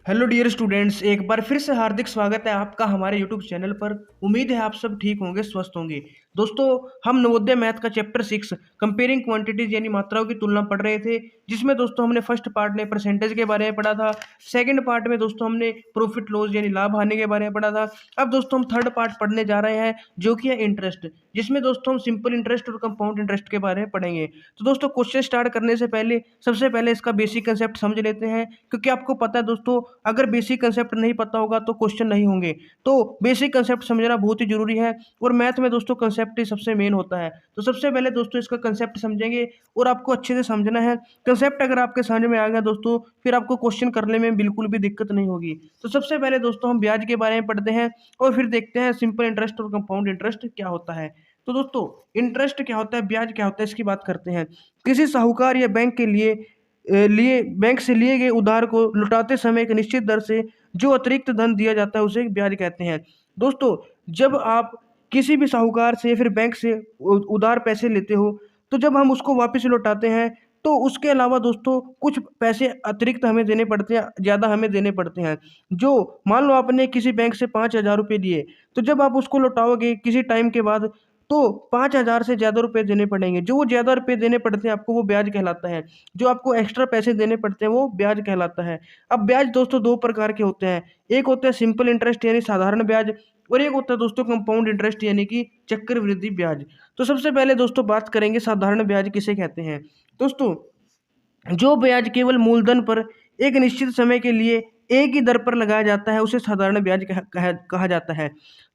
Hello dear students, एक बार फिर से हार्दिक स्वागत है आपका हमारे यूट्यूब चैनल पर। उम्मीद है आप सब ठीक होंगे, स्वस्थ होंगे। दोस्तों, हम नवोदय मैथ का चैप्टर 6 कंपेयरिंग क्वांटिटीज यानी मात्राओं की तुलना पढ़ रहे थे, जिसमें दोस्तों हमने फर्स्ट पार्ट में परसेंटेज के बारे में पढ़ा था। सेकंड पार्ट में दोस्तों हमने प्रॉफिट लॉस यानी लाभ हानि के बारे में पढ़ा था। अब दोस्तों हम थर्ड पार्ट पढ़ने जा रहे हैं, जो कि है इंटरेस्ट, जिसमें दोस्तों हम सिंपल इंटरेस्ट और कंपाउंड इंटरेस्ट के बारे में पढ़ेंगे। तो दोस्तों, क्वेश्चन स्टार्ट करने से पहले सबसे पहले इसका बेसिक कंसेप्ट समझ लेते हैं, क्योंकि आपको पता है दोस्तों, अगर बेसिक कंसेप्ट नहीं पता होगा तो क्वेश्चन नहीं होंगे। तो बेसिक कंसेप्ट समझना बहुत ही जरूरी है, और मैथ में दोस्तों कंसेप्ट ही सबसे मेन होता है। तो सबसे पहले दोस्तों इसका कंसेप्ट समझेंगे, और आपको अच्छे से समझना है। कंसेप्ट अगर आपके समझ में आ गया दोस्तों, फिर आपको क्वेश्चन करने में बिल्कुल भी दिक्कत नहीं होगी। तो सबसे पहले दोस्तों हम ब्याज के बारे में पढ़ते हैं, और फिर देखते हैं सिंपल इंटरेस्ट और कंपाउंड इंटरेस्ट क्या होता है। तो दोस्तों, इंटरेस्ट क्या होता है, ब्याज क्या होता है, इसकी बात करते हैं। किसी साहूकार या बैंक के लिए बैंक से लिए गए उधार को लौटाते समय एक निश्चित दर से जो अतिरिक्त धन दिया जाता है उसे ब्याज कहते हैं। दोस्तों, जब आप किसी भी साहूकार से या फिर बैंक से उधार पैसे लेते हो, तो जब हम उसको वापस लौटाते हैं, तो उसके अलावा दोस्तों कुछ पैसे अतिरिक्त हमें देने पड़ते हैं, ज़्यादा हमें देने पड़ते हैं। जो मान लो आपने किसी बैंक से 5,000 रुपये लिए, तो जब आप उसको लौटाओगे किसी टाइम के बाद, तो 5,000 से ज़्यादा रुपये देने पड़ेंगे। जो वो ज़्यादा रुपये देने पड़ते हैं आपको, वो ब्याज कहलाता है। जो आपको एक्स्ट्रा पैसे देने पड़ते हैं वो ब्याज कहलाता है। अब ब्याज दोस्तों दो प्रकार के होते हैं। एक होता है सिंपल इंटरेस्ट यानी साधारण ब्याज, और एक होता है दोस्तों कंपाउंड इंटरेस्ट यानी कि चक्रवृद्धि ब्याज। तो सबसे पहले दोस्तों बात करेंगे साधारण ब्याज किसे कहते हैं। दोस्तों, जो ब्याज केवल मूलधन पर एक निश्चित समय के लिए एक ही दर पर लगाया जाता है उसे साधारण ब्याज कहा जाता है।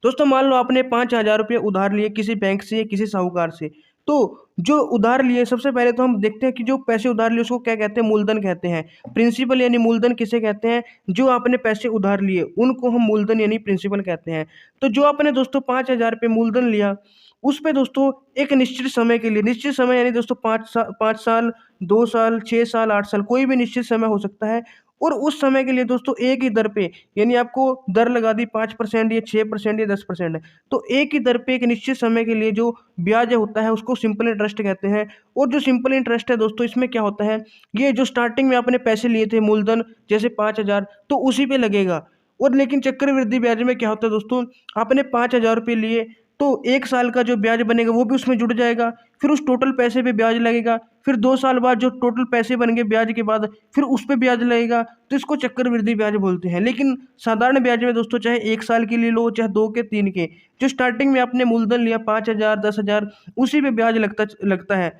दोस्तों, मान लो आपने 5,000 रुपये उधार लिए किसी बैंक से या किसी साहूकार से। तो जो उधार लिए, सबसे पहले तो हम देखते हैं कि जो पैसे उधार लिए उसको क्या कहते हैं, मूलधन कहते हैं। प्रिंसिपल यानी मूलधन किसे कहते हैं, जो आपने पैसे उधार लिए उनको हम मूलधन यानी प्रिंसिपल कहते हैं। तो जो आपने दोस्तों 5,000 रुपये मूलधन लिया, उस पे दोस्तों एक निश्चित समय के लिए, निश्चित समय यानी दोस्तों 5 साल, 2 साल, 6 साल, 8 साल, कोई भी निश्चित समय हो सकता है। और उस समय के लिए दोस्तों एक ही दर पे, यानी आपको दर लगा दी 5% या 6% या 10%। तो एक ही दर पे एक निश्चित समय के लिए जो ब्याज होता है उसको सिंपल इंटरेस्ट कहते हैं। और जो सिंपल इंटरेस्ट है दोस्तों, इसमें क्या होता है, ये जो स्टार्टिंग में आपने पैसे लिए थे मूलधन जैसे 5,000, तो उसी पे लगेगा। और लेकिन चक्रवृद्धि ब्याज में क्या होता है दोस्तों, आपने 5,000 रुपये लिए, तो 1 साल का जो ब्याज बनेगा वो भी उसमें जुड़ जाएगा। फिर उस टोटल पैसे पे ब्याज लगेगा। फिर 2 साल बाद जो टोटल पैसे बन गए ब्याज के बाद, फिर उस पे ब्याज लगेगा। तो इसको चक्रवृद्धि ब्याज बोलते हैं। लेकिन साधारण ब्याज में दोस्तों, चाहे 1 साल के लिए लो, चाहे 2 के 3 के, जो स्टार्टिंग में आपने मूलधन लिया 5,000, 10,000, उसी पे ब्याज लगता है।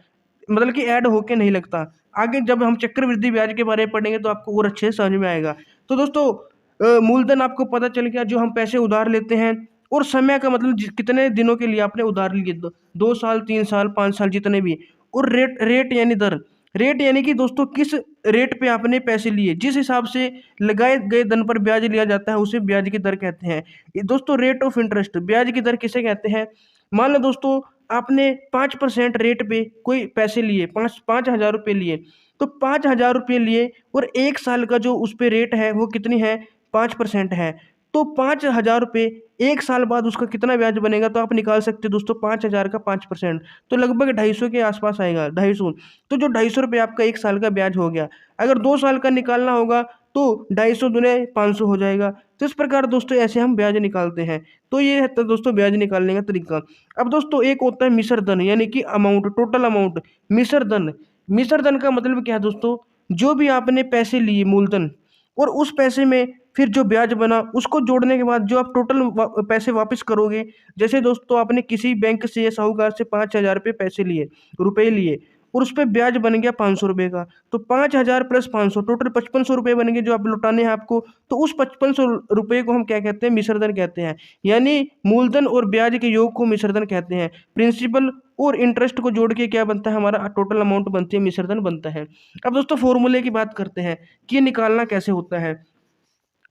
मतलब कि ऐड होके नहीं लगता। आगे जब हम चक्रवृद्धि ब्याज के बारे में पढ़ेंगे तो आपको और अच्छे से समझ में आएगा। तो दोस्तों, मूलधन आपको पता चल गया, जो हम पैसे उधार लेते हैं। और समय का मतलब कितने दिनों के लिए आपने उधार लिए, 2 साल, 3 साल, 5 साल, जितने भी। और रेट रेट यानी दर, रेट यानी कि दोस्तों किस रेट पे आपने पैसे लिए, जिस हिसाब से लगाए गए धन पर ब्याज लिया जाता है उसे ब्याज की दर कहते हैं। ये दोस्तों रेट ऑफ इंटरेस्ट, ब्याज की दर किसे कहते हैं। मान लो दोस्तों, आपने 5% रेट पे कोई पैसे लिए, 5,000 रुपये लिए। तो 5,000 रुपये लिए, और 1 साल का जो उस पे रेट है वो कितनी है, 5% है। तो 5,000 रुपये, 1 साल बाद उसका कितना ब्याज बनेगा, तो आप निकाल सकते हो दोस्तों, 5,000 का 5%, तो लगभग 250 के आसपास आएगा, 250। तो जो 250 रुपये आपका 1 साल का ब्याज हो गया। अगर 2 साल का निकालना होगा तो 250 दुने 500 हो जाएगा। तो इस प्रकार दोस्तों ऐसे हम ब्याज निकालते हैं। तो ये है तो दोस्तों ब्याज निकालने का तरीका। अब दोस्तों एक होता है मिश्र धन, यानी कि अमाउंट, टोटल अमाउंट। मिश्र धन, मिश्र धन का मतलब क्या है दोस्तों, जो भी आपने पैसे लिए मूलधन, और उस पैसे में फिर जो ब्याज बना उसको जोड़ने के बाद जो आप टोटल पैसे वापस करोगे। जैसे दोस्तों आपने किसी बैंक से या साहूकार से 5,000 रुपये पैसे लिए, रुपए लिए, और उस पर ब्याज बन गया 500 रुपये का। तो 5,000 प्लस 500, टोटल 5,500 रुपये बन गए जो आप लौटाने हैं आपको। तो उस 5,500 रुपये को हम क्या कहते हैं, मिश्रधन कहते हैं। यानी मूलधन और ब्याज के योग को मिश्रधन कहते हैं। प्रिंसिपल और इंटरेस्ट को जोड़ के क्या बनता है, हमारा टोटल अमाउंट बनती है, मिश्रधन बनता है। अब दोस्तों फॉर्मूले की बात करते हैं कि ये निकालना कैसे होता है।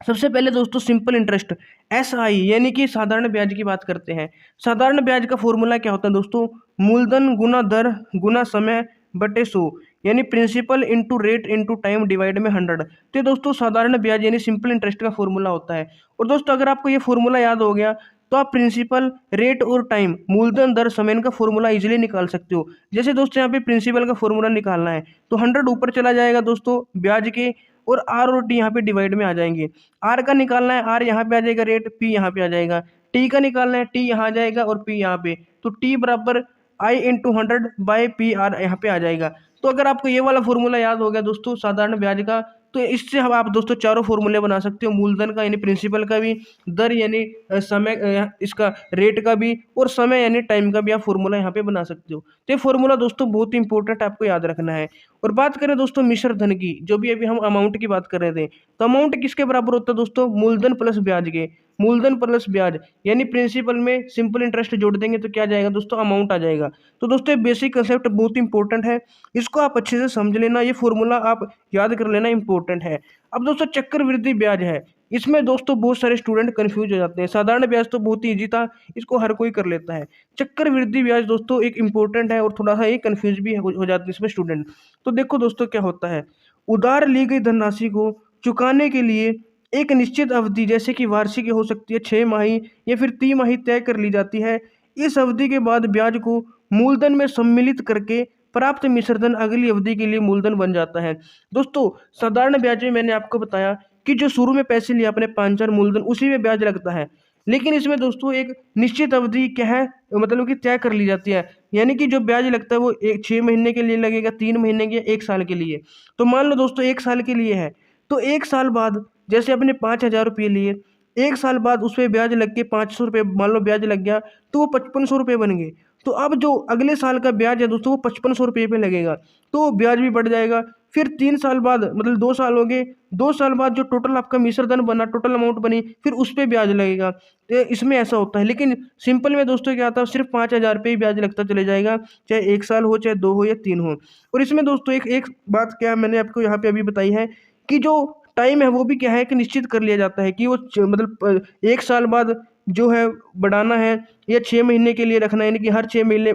सबसे पहले दोस्तों सिंपल इंटरेस्ट, SI यानी कि साधारण ब्याज की बात करते हैं। साधारण ब्याज का फॉर्मूला क्या होता है दोस्तों, मूलधन गुना दर गुना समय बटे 100, यानी principal into rate into time divide में 100। तो ये दोस्तों साधारण ब्याज यानी सिंपल इंटरेस्ट का फॉर्मूला होता है। और दोस्तों अगर आपको ये फॉर्मूला याद हो गया, तो आप प्रिंसिपल, रेट और टाइम, मूलधन दर समय, इनका फॉर्मूला इजीली निकाल सकते हो। जैसे दोस्तों यहाँ पे प्रिंसिपल का फॉर्मूला निकालना है, तो 100 ऊपर चला जाएगा दोस्तों ब्याज के, और आर और टी यहाँ पे डिवाइड में आ जाएंगे। आर का निकालना है, आर यहाँ पे आ जाएगा रेट, पी यहाँ पे आ जाएगा। टी का निकालना है, टी यहाँ आ जाएगा और पी यहाँ पे, तो टी बराबर आई इंटू 100 बाई पी आर यहाँ पे आ जाएगा। तो अगर आपको ये वाला फॉर्मूला याद हो गया दोस्तों साधारण ब्याज का, तो इससे हम आप दोस्तों चारों फॉर्मूले बना सकते हो, मूलधन का यानी प्रिंसिपल का भी, दर यानी समय इसका रेट का भी, और समय यानी टाइम का भी आप फॉर्मूला यहाँ पे बना सकते हो। तो ये फॉर्मूला दोस्तों बहुत ही इंपॉर्टेंट आपको याद रखना है। और बात करें दोस्तों मिश्र धन की, जो भी अभी हम अमाउंट की बात कर रहे थे, तो अमाउंट किसके बराबर होता है दोस्तों, मूलधन प्लस ब्याज के। मूलधन प्लस ब्याज यानी प्रिंसिपल में सिंपल इंटरेस्ट जोड़ देंगे तो क्या जाएगा दोस्तों, अमाउंट आ जाएगा। तो दोस्तों ये बेसिक कंसेप्ट बहुत इंपॉर्टेंट है, इसको आप अच्छे से समझ लेना, ये फॉर्मूला आप याद कर लेना, इंपॉर्टेंट है। अब दोस्तों चक्रवृद्धि ब्याज है, इसमें दोस्तों बहुत सारे स्टूडेंट कंफ्यूज हो जाते हैं। साधारण ब्याज तो बहुत ही इजी था, इसको हर कोई कर लेता है। चक्रवृद्धि ब्याज दोस्तों एक इंपॉर्टेंट है और थोड़ा सा ये कंफ्यूज भी हो जाते हैं इसमें स्टूडेंट। तो देखो दोस्तों क्या होता है, उधार ली गई धनराशि को चुकाने के लिए एक निश्चित अवधि जैसे कि वार्षिक हो सकती है, 6 माही या फिर 3 माही तय कर ली जाती है। इस अवधि के बाद ब्याज को मूलधन में सम्मिलित करके प्राप्त मिश्रधन अगली अवधि के लिए मूलधन बन जाता है। दोस्तों साधारण ब्याज में मैंने आपको बताया कि जो शुरू में पैसे लिए अपने 5,000 मूलधन, उसी में ब्याज लगता है। लेकिन इसमें दोस्तों एक निश्चित अवधि क्या है, मतलब कि तय कर ली जाती है, यानी कि जो ब्याज लगता है वो 6 महीने के लिए लगेगा, 3 महीने के, 1 साल के लिए। तो मान लो दोस्तों 1 साल के लिए है, तो 1 साल बाद जैसे अपने 5,000 रुपये लिए, 1 साल बाद उस पर ब्याज लग के 500 रुपये मान लो ब्याज लग गया, तो वो 5500 रुपये बन गए। तो अब जो अगले साल का ब्याज है दोस्तों वो 5500 रुपये पे लगेगा, तो ब्याज भी बढ़ जाएगा। फिर 3 साल बाद मतलब 2 साल हो गए, 2 साल बाद जो टोटल आपका मिश्रधन बना, टोटल अमाउंट बनी, फिर उस पर ब्याज लगेगा। तो इसमें ऐसा होता है, लेकिन सिंपल में दोस्तों क्या आता है, सिर्फ 5,000 रुपये ही ब्याज लगता चले जाएगा, चाहे 1 साल हो, चाहे 2 हो या 3 हो। और इसमें दोस्तों एक एक बात क्या मैंने आपको यहाँ पे अभी बताई है कि जो टाइम है वो भी क्या है कि निश्चित कर लिया जाता है कि वो मतलब 1 साल बाद जो है बढ़ाना है या 6 महीने के लिए रखना है, यानी कि हर 6 महीने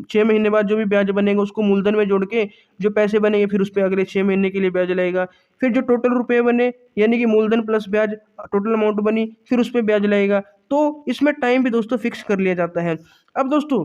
6 महीने बाद जो भी ब्याज बनेगा उसको मूलधन में जोड़ के जो पैसे बनेंगे फिर उस पर अगले 6 महीने के लिए ब्याज लगेगा। फिर जो टोटल रुपए बने यानी कि मूलधन प्लस ब्याज, टोटल अमाउंट बनी, फिर उस पर ब्याज लगेगा। तो इसमें टाइम भी दोस्तों फिक्स कर लिया जाता है। अब दोस्तों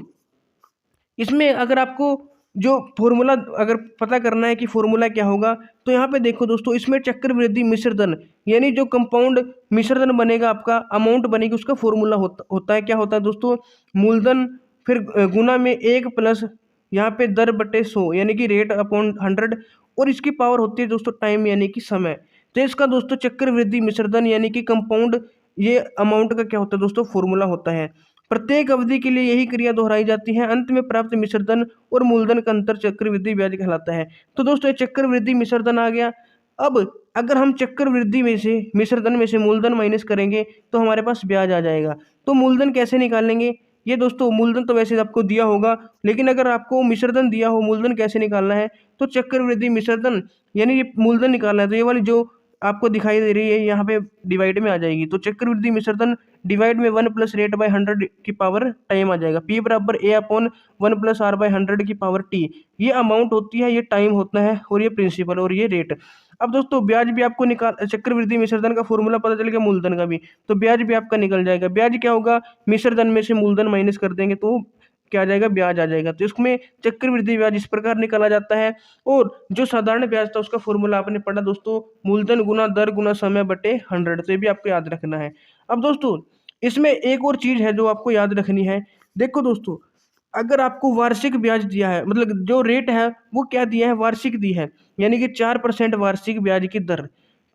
इसमें अगर आपको जो फॉर्मूला अगर पता करना है कि फॉर्मूला क्या होगा, तो यहाँ पे देखो दोस्तों, इसमें चक्रवृद्धि मिश्रधन यानी जो कंपाउंड मिश्रधन बनेगा, आपका अमाउंट बनेगी, उसका फॉर्मूला होता है क्या होता है दोस्तों, मूलधन फिर गुना में 1 प्लस यहाँ पे दर बटे 100 यानी कि रेट अपॉन 100, और इसकी पावर होती है दोस्तों टाइम यानी कि समय। तो इसका दोस्तों चक्रवृद्धि मिश्रधन यानी कि कंपाउंड ये अमाउंट का क्या होता है दोस्तों, फॉर्मूला होता है। प्रत्येक अवधि के लिए यही क्रिया दोहराई जाती है, अंत में प्राप्त मिश्रधन और मूलधन का अंतर चक्रवृद्धि ब्याज कहलाता है। तो दोस्तों ये चक्रवृद्धि मिश्रधन आ गया। अब अगर हम चक्रवृद्धि में से मिश्रधन में से मूलधन माइनस करेंगे तो हमारे पास ब्याज आ जाएगा। तो मूलधन कैसे निकालेंगे, ये दोस्तों मूलधन तो वैसे आपको दिया होगा, लेकिन अगर आपको मिश्रधन दिया हो मूलधन कैसे निकालना है, तो चक्रवृद्धि मिश्रधन यानी ये मूलधन निकालना है, तो ये वाली जो आपको दिखाई दे रही है यहाँ पे डिवाइड में आ जाएगी। तो चक्रवृद्धि मिश्रधन डिवाइड में 1 प्लस रेट बाय 100 की पावर टाइम आ जाएगा, पी बराबर ए अपॉन 1 प्लस आर बाय 100 की पावर टी। ये अमाउंट होती है, ये टाइम होता है, और ये प्रिंसिपल और ये रेट। अब दोस्तों ब्याज भी आपको निकाल, चक्रवृद्धि मिश्रधन का फॉर्मूला पता चल गया, मूलधन का भी, तो ब्याज भी आपका निकल जाएगा। ब्याज क्या होगा, मिश्रधन में से मूलधन माइनस कर देंगे तो क्या आ जाएगा, ब्याज आ जाएगा। तो इसमें चक्रवृद्धि ब्याज इस प्रकार निकाला जाता है। और जो साधारण ब्याज था उसका फॉर्मूला आपने पढ़ा दोस्तों, मूलधन गुना दर गुना समय बटे 100, तो ये भी आपको याद रखना है। अब दोस्तों इसमें एक और चीज है जो आपको याद रखनी है। देखो दोस्तों, अगर आपको वार्षिक ब्याज दिया है, मतलब जो रेट है वो क्या दिया है, वार्षिक दी है, यानी कि 4% वार्षिक ब्याज की दर।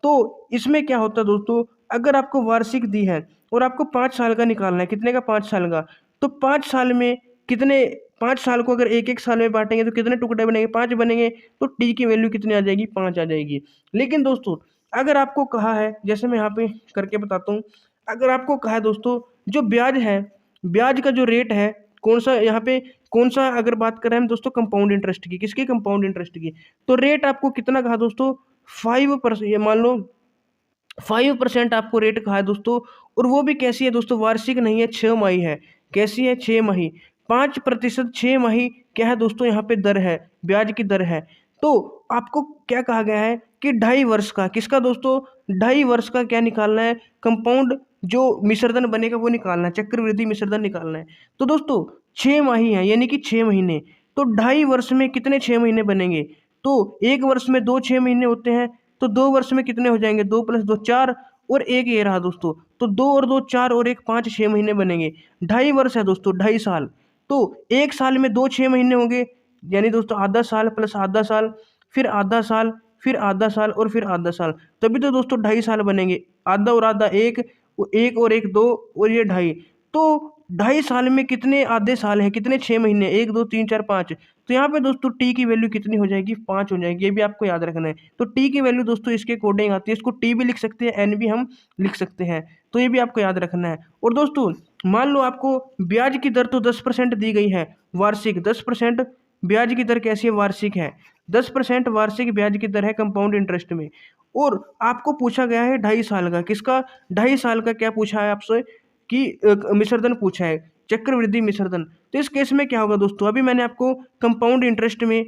तो इसमें क्या होता है दोस्तों, अगर आपको वार्षिक दी है और आपको 5 साल का निकालना है, कितने का, 5 साल का, तो 5 साल में कितने, 5 साल को अगर एक एक साल में बांटेंगे तो कितने टुकड़े बनेंगे, 5 बनेंगे, तो टी की वैल्यू कितनी आ जाएगी, 5 आ जाएगी। लेकिन दोस्तों अगर आपको कहा है, जैसे मैं यहाँ पे करके बताता हूँ, अगर आपको कहा है दोस्तों जो ब्याज है, ब्याज का जो रेट है कौन सा, यहाँ पे कौन सा अगर बात करें हम दोस्तों कंपाउंड इंटरेस्ट की, किसकी, कंपाउंड इंटरेस्ट की, तो रेट आपको कितना कहा दोस्तों, 5%, ये मान लो 5% आपको रेट कहा है दोस्तों। और वो भी कैसी है दोस्तों, वार्षिक नहीं है, 6 माही है। कैसी है, 6 माही, 5% 6 माही क्या है दोस्तों, यहाँ पे दर है, ब्याज की दर है। तो आपको क्या कहा गया है कि 2.5 वर्ष का, किसका दोस्तों, 2.5 वर्ष का क्या निकालना है, कंपाउंड जो मिश्रधन बनेगा वो निकालना है, चक्रवृद्धि मिश्रधन निकालना है। तो दोस्तों 6 माही है यानी कि 6 महीने, तो 2.5 वर्ष में कितने 6 महीने बनेंगे, तो 1 वर्ष में 2 6 महीने होते हैं, तो 2 वर्ष में कितने हो जाएंगे, 2 + 2 4 और 1 ये रहा दोस्तों, तो 2 और 2 4 और 1 5 6 महीने बनेंगे। 2.5 वर्ष है दोस्तों, 2.5 साल। तो 1 साल में 2 6 महीने होंगे, यानी दोस्तों आधा साल प्लस आधा साल, फिर आधा साल, फिर आधा साल और फिर आधा साल, तभी तो दोस्तों 2.5 साल बनेंगे। आधा और आधा 1, 1 और 1 2 और ये 2.5, तो 2.5 साल में कितने आधे साल हैं, कितने 6 महीने, 1 2 3 4 5। तो यहाँ पे दोस्तों टी की वैल्यू कितनी हो जाएगी, 5 हो जाएगी, ये भी आपको याद रखना है। तो टी की वैल्यू दोस्तों इसके अकॉर्डिंग आती है, इसको टी भी लिख सकते हैं, एन भी हम लिख सकते हैं, तो ये भी आपको याद रखना है। और दोस्तों मान लो आपको ब्याज की दर तो 10% दी गई है वार्षिक, 10% ब्याज की दर कैसी है, वार्षिक है, 10% वार्षिक ब्याज की दर है कंपाउंड इंटरेस्ट में, और आपको पूछा गया है 2.5 साल का, किसका 2.5 साल का क्या पूछा है आपसे कि मिश्रधन पूछा है, चक्रवृद्धि मिश्रधन। तो इस केस में क्या होगा दोस्तों, अभी मैंने आपको कंपाउंड इंटरेस्ट में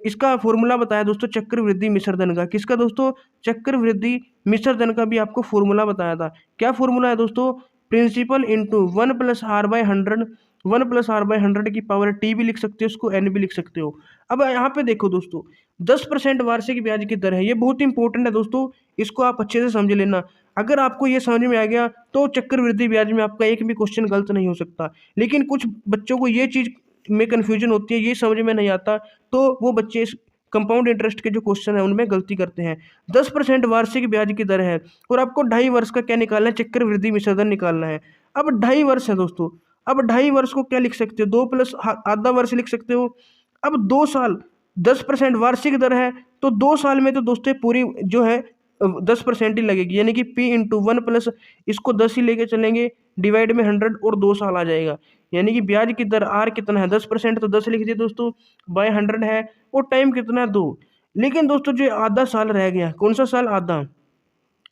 इसका फॉर्मूला बताया दोस्तों, चक्रवृद्धि मिश्रधन का, किसका दोस्तों, चक्रवृद्धि मिश्रधन का भी आपको फॉर्मूला बताया था। क्या फॉर्मूला है दोस्तों, प्रिंसिपल इंटू 1 + r/100, 1 + r/100 की पावर टी भी लिख सकते हो, उसको एन भी लिख सकते हो। अब यहाँ पे देखो दोस्तों, 10% वार्षिक ब्याज की दर है, ये बहुत इंपॉर्टेंट है दोस्तों, इसको आप अच्छे से समझ लेना। अगर आपको ये समझ में आ गया तो चक्रवृद्धि ब्याज में आपका एक भी क्वेश्चन गलत नहीं हो सकता। लेकिन कुछ बच्चों को ये चीज़ में कन्फ्यूजन होती है, ये समझ में नहीं आता, तो वो बच्चे इस कंपाउंड इंटरेस्ट के जो क्वेश्चन है उनमें गलती करते हैं। 10% वार्षिक ब्याज की दर है और आपको 2.5 वर्ष का क्या निकालना है, चक्रवृद्धि मिश्रधन निकालना है। अब 2.5 वर्ष है दोस्तों, अब 2.5 वर्ष को क्या लिख सकते हो, 2 + आधा वर्ष लिख सकते हो। अब 2 साल, 10% वार्षिक दर है, तो 2 साल में तो दोस्तों पूरी जो है 10% ही लगेगी, यानी कि P × 1 प्लस इसको 10 ही लेके चलेंगे, डिवाइड में 100 और 2 साल आ जाएगा। यानी कि ब्याज की दर R कितना है, 10%, तो 10 लिख दिए दोस्तों, बाय 100 है, और टाइम कितना है, 2। लेकिन दोस्तों जो आधा साल रह गया, कौन सा साल, आधा,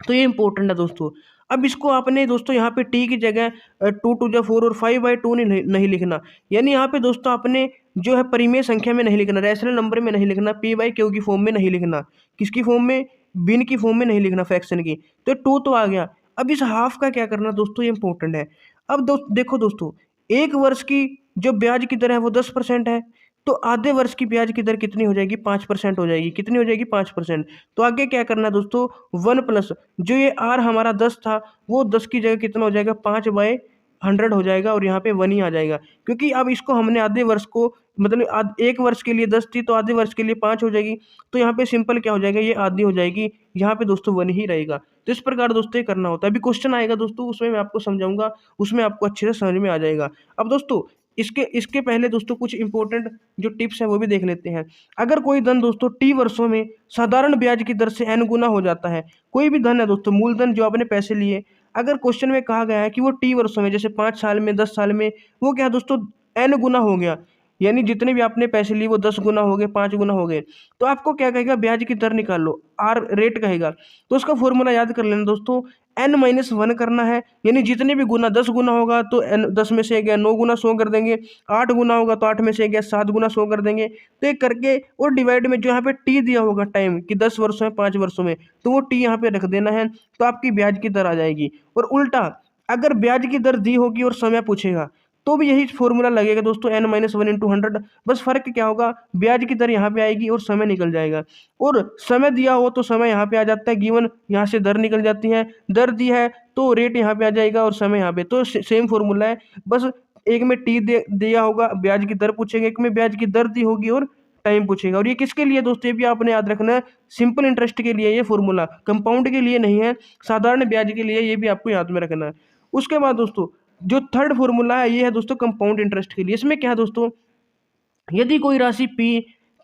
तो ये इंपॉर्टेंट है दोस्तों। अब इसको आपने दोस्तों यहाँ पे टी की जगह 2 × 2 = 4 और 5/2 नहीं लिखना, यानी यहाँ पे दोस्तों आपने जो है परिमेय संख्या में नहीं लिखना, रैशनल नंबर में नहीं लिखना, p/q की फॉर्म में नहीं लिखना, किसकी फॉर्म में, बिन की फॉर्म में नहीं लिखना, फ्रैक्शन की। तो 2 तो आ गया। अब इस हाफ का क्या करना दोस्तों, ये इंपॉर्टेंट है। अब देखो दोस्तों, 1 वर्ष की जो ब्याज की दर है वो 10% है, तो आधे वर्ष की ब्याज की दर कितनी हो जाएगी, 5% हो जाएगी, कितनी हो जाएगी, 5%। तो आगे क्या करना है दोस्तों, 1 प्लस जो ये आर हमारा 10 था, वो 10 की जगह कितना हो जाएगा, 5/100 हो जाएगा, और यहाँ पे 1 ही आ जाएगा, क्योंकि अब इसको हमने आधे वर्ष को मतलब 1 वर्ष के लिए 10 थी, तो आधे वर्ष के लिए 5 हो जाएगी, तो यहाँ पे सिंपल क्या हो जाएगा, ये आधी हो जाएगी, यहाँ पे दोस्तों 1 ही रहेगा। तो इस प्रकार दोस्तों ये करना होता है। अभी क्वेश्चन आएगा दोस्तों, उसमें मैं आपको समझाऊंगा, उसमें आपको अच्छे से समझ में आ जाएगा। अब दोस्तों इसके पहले दोस्तों कुछ इंपॉर्टेंट जो टिप्स है वो भी देख लेते हैं। अगर कोई धन दोस्तों टी वर्षों में साधारण ब्याज की दर से n गुना हो जाता है, कोई भी धन है दोस्तों, मूलधन जो आपने पैसे लिए, अगर क्वेश्चन में कहा गया है कि वो टी वर्षों में, जैसे 5 साल में, 10 साल में, वो क्या दोस्तों n गुना हो गया, यानी जितने भी आपने पैसे लिए वो 10 गुना हो गए, 5 गुना हो गए, तो आपको क्या कहेगा, ब्याज की दर निकाल लो, आर रेट कहेगा। तो उसका फॉर्मूला याद कर लेना दोस्तों, n-1 करना है, यानी जितने भी गुना, 10 गुना होगा तो n 10 में से गया 9 गुना 100 कर देंगे, 8 गुना होगा तो 8 में से गया 7 गुना 100 कर देंगे, तो ये करके और डिवाइड में जो यहाँ पे टी दिया होगा टाइम कि 10 वर्षों में, 5 वर्षों में, तो वो टी यहाँ पे रख देना है, तो आपकी ब्याज की दर आ जाएगी। और उल्टा अगर ब्याज की दर दी होगी और समय पूछेगा तो भी यही फॉर्मूला लगेगा दोस्तों, n-1 × 100, बस फर्क क्या होगा, ब्याज की दर यहाँ पे आएगी और समय निकल जाएगा, और समय दिया हो तो समय यहाँ पे आ जाता है, गिवन यहाँ से दर निकल जाती है, दर दी है तो रेट यहाँ पे आ जाएगा और समय यहाँ पे, तो सेम फॉर्मूला है, बस एक में टी दिया होगा, ब्याज की दर पूछेगा, एक में ब्याज की दर दी होगी और टाइम पूछेगा। और ये किसके लिए दोस्तों, ये भी आपने याद रखना है, सिंपल इंटरेस्ट के लिए ये फॉर्मूला, कंपाउंड के लिए नहीं है, साधारण ब्याज के लिए, ये भी आपको याद में रखना है। उसके बाद दोस्तों जो थर्ड फॉर्मूला है, ये है दोस्तों कंपाउंड इंटरेस्ट के लिए। इसमें क्या है दोस्तों, यदि कोई राशि P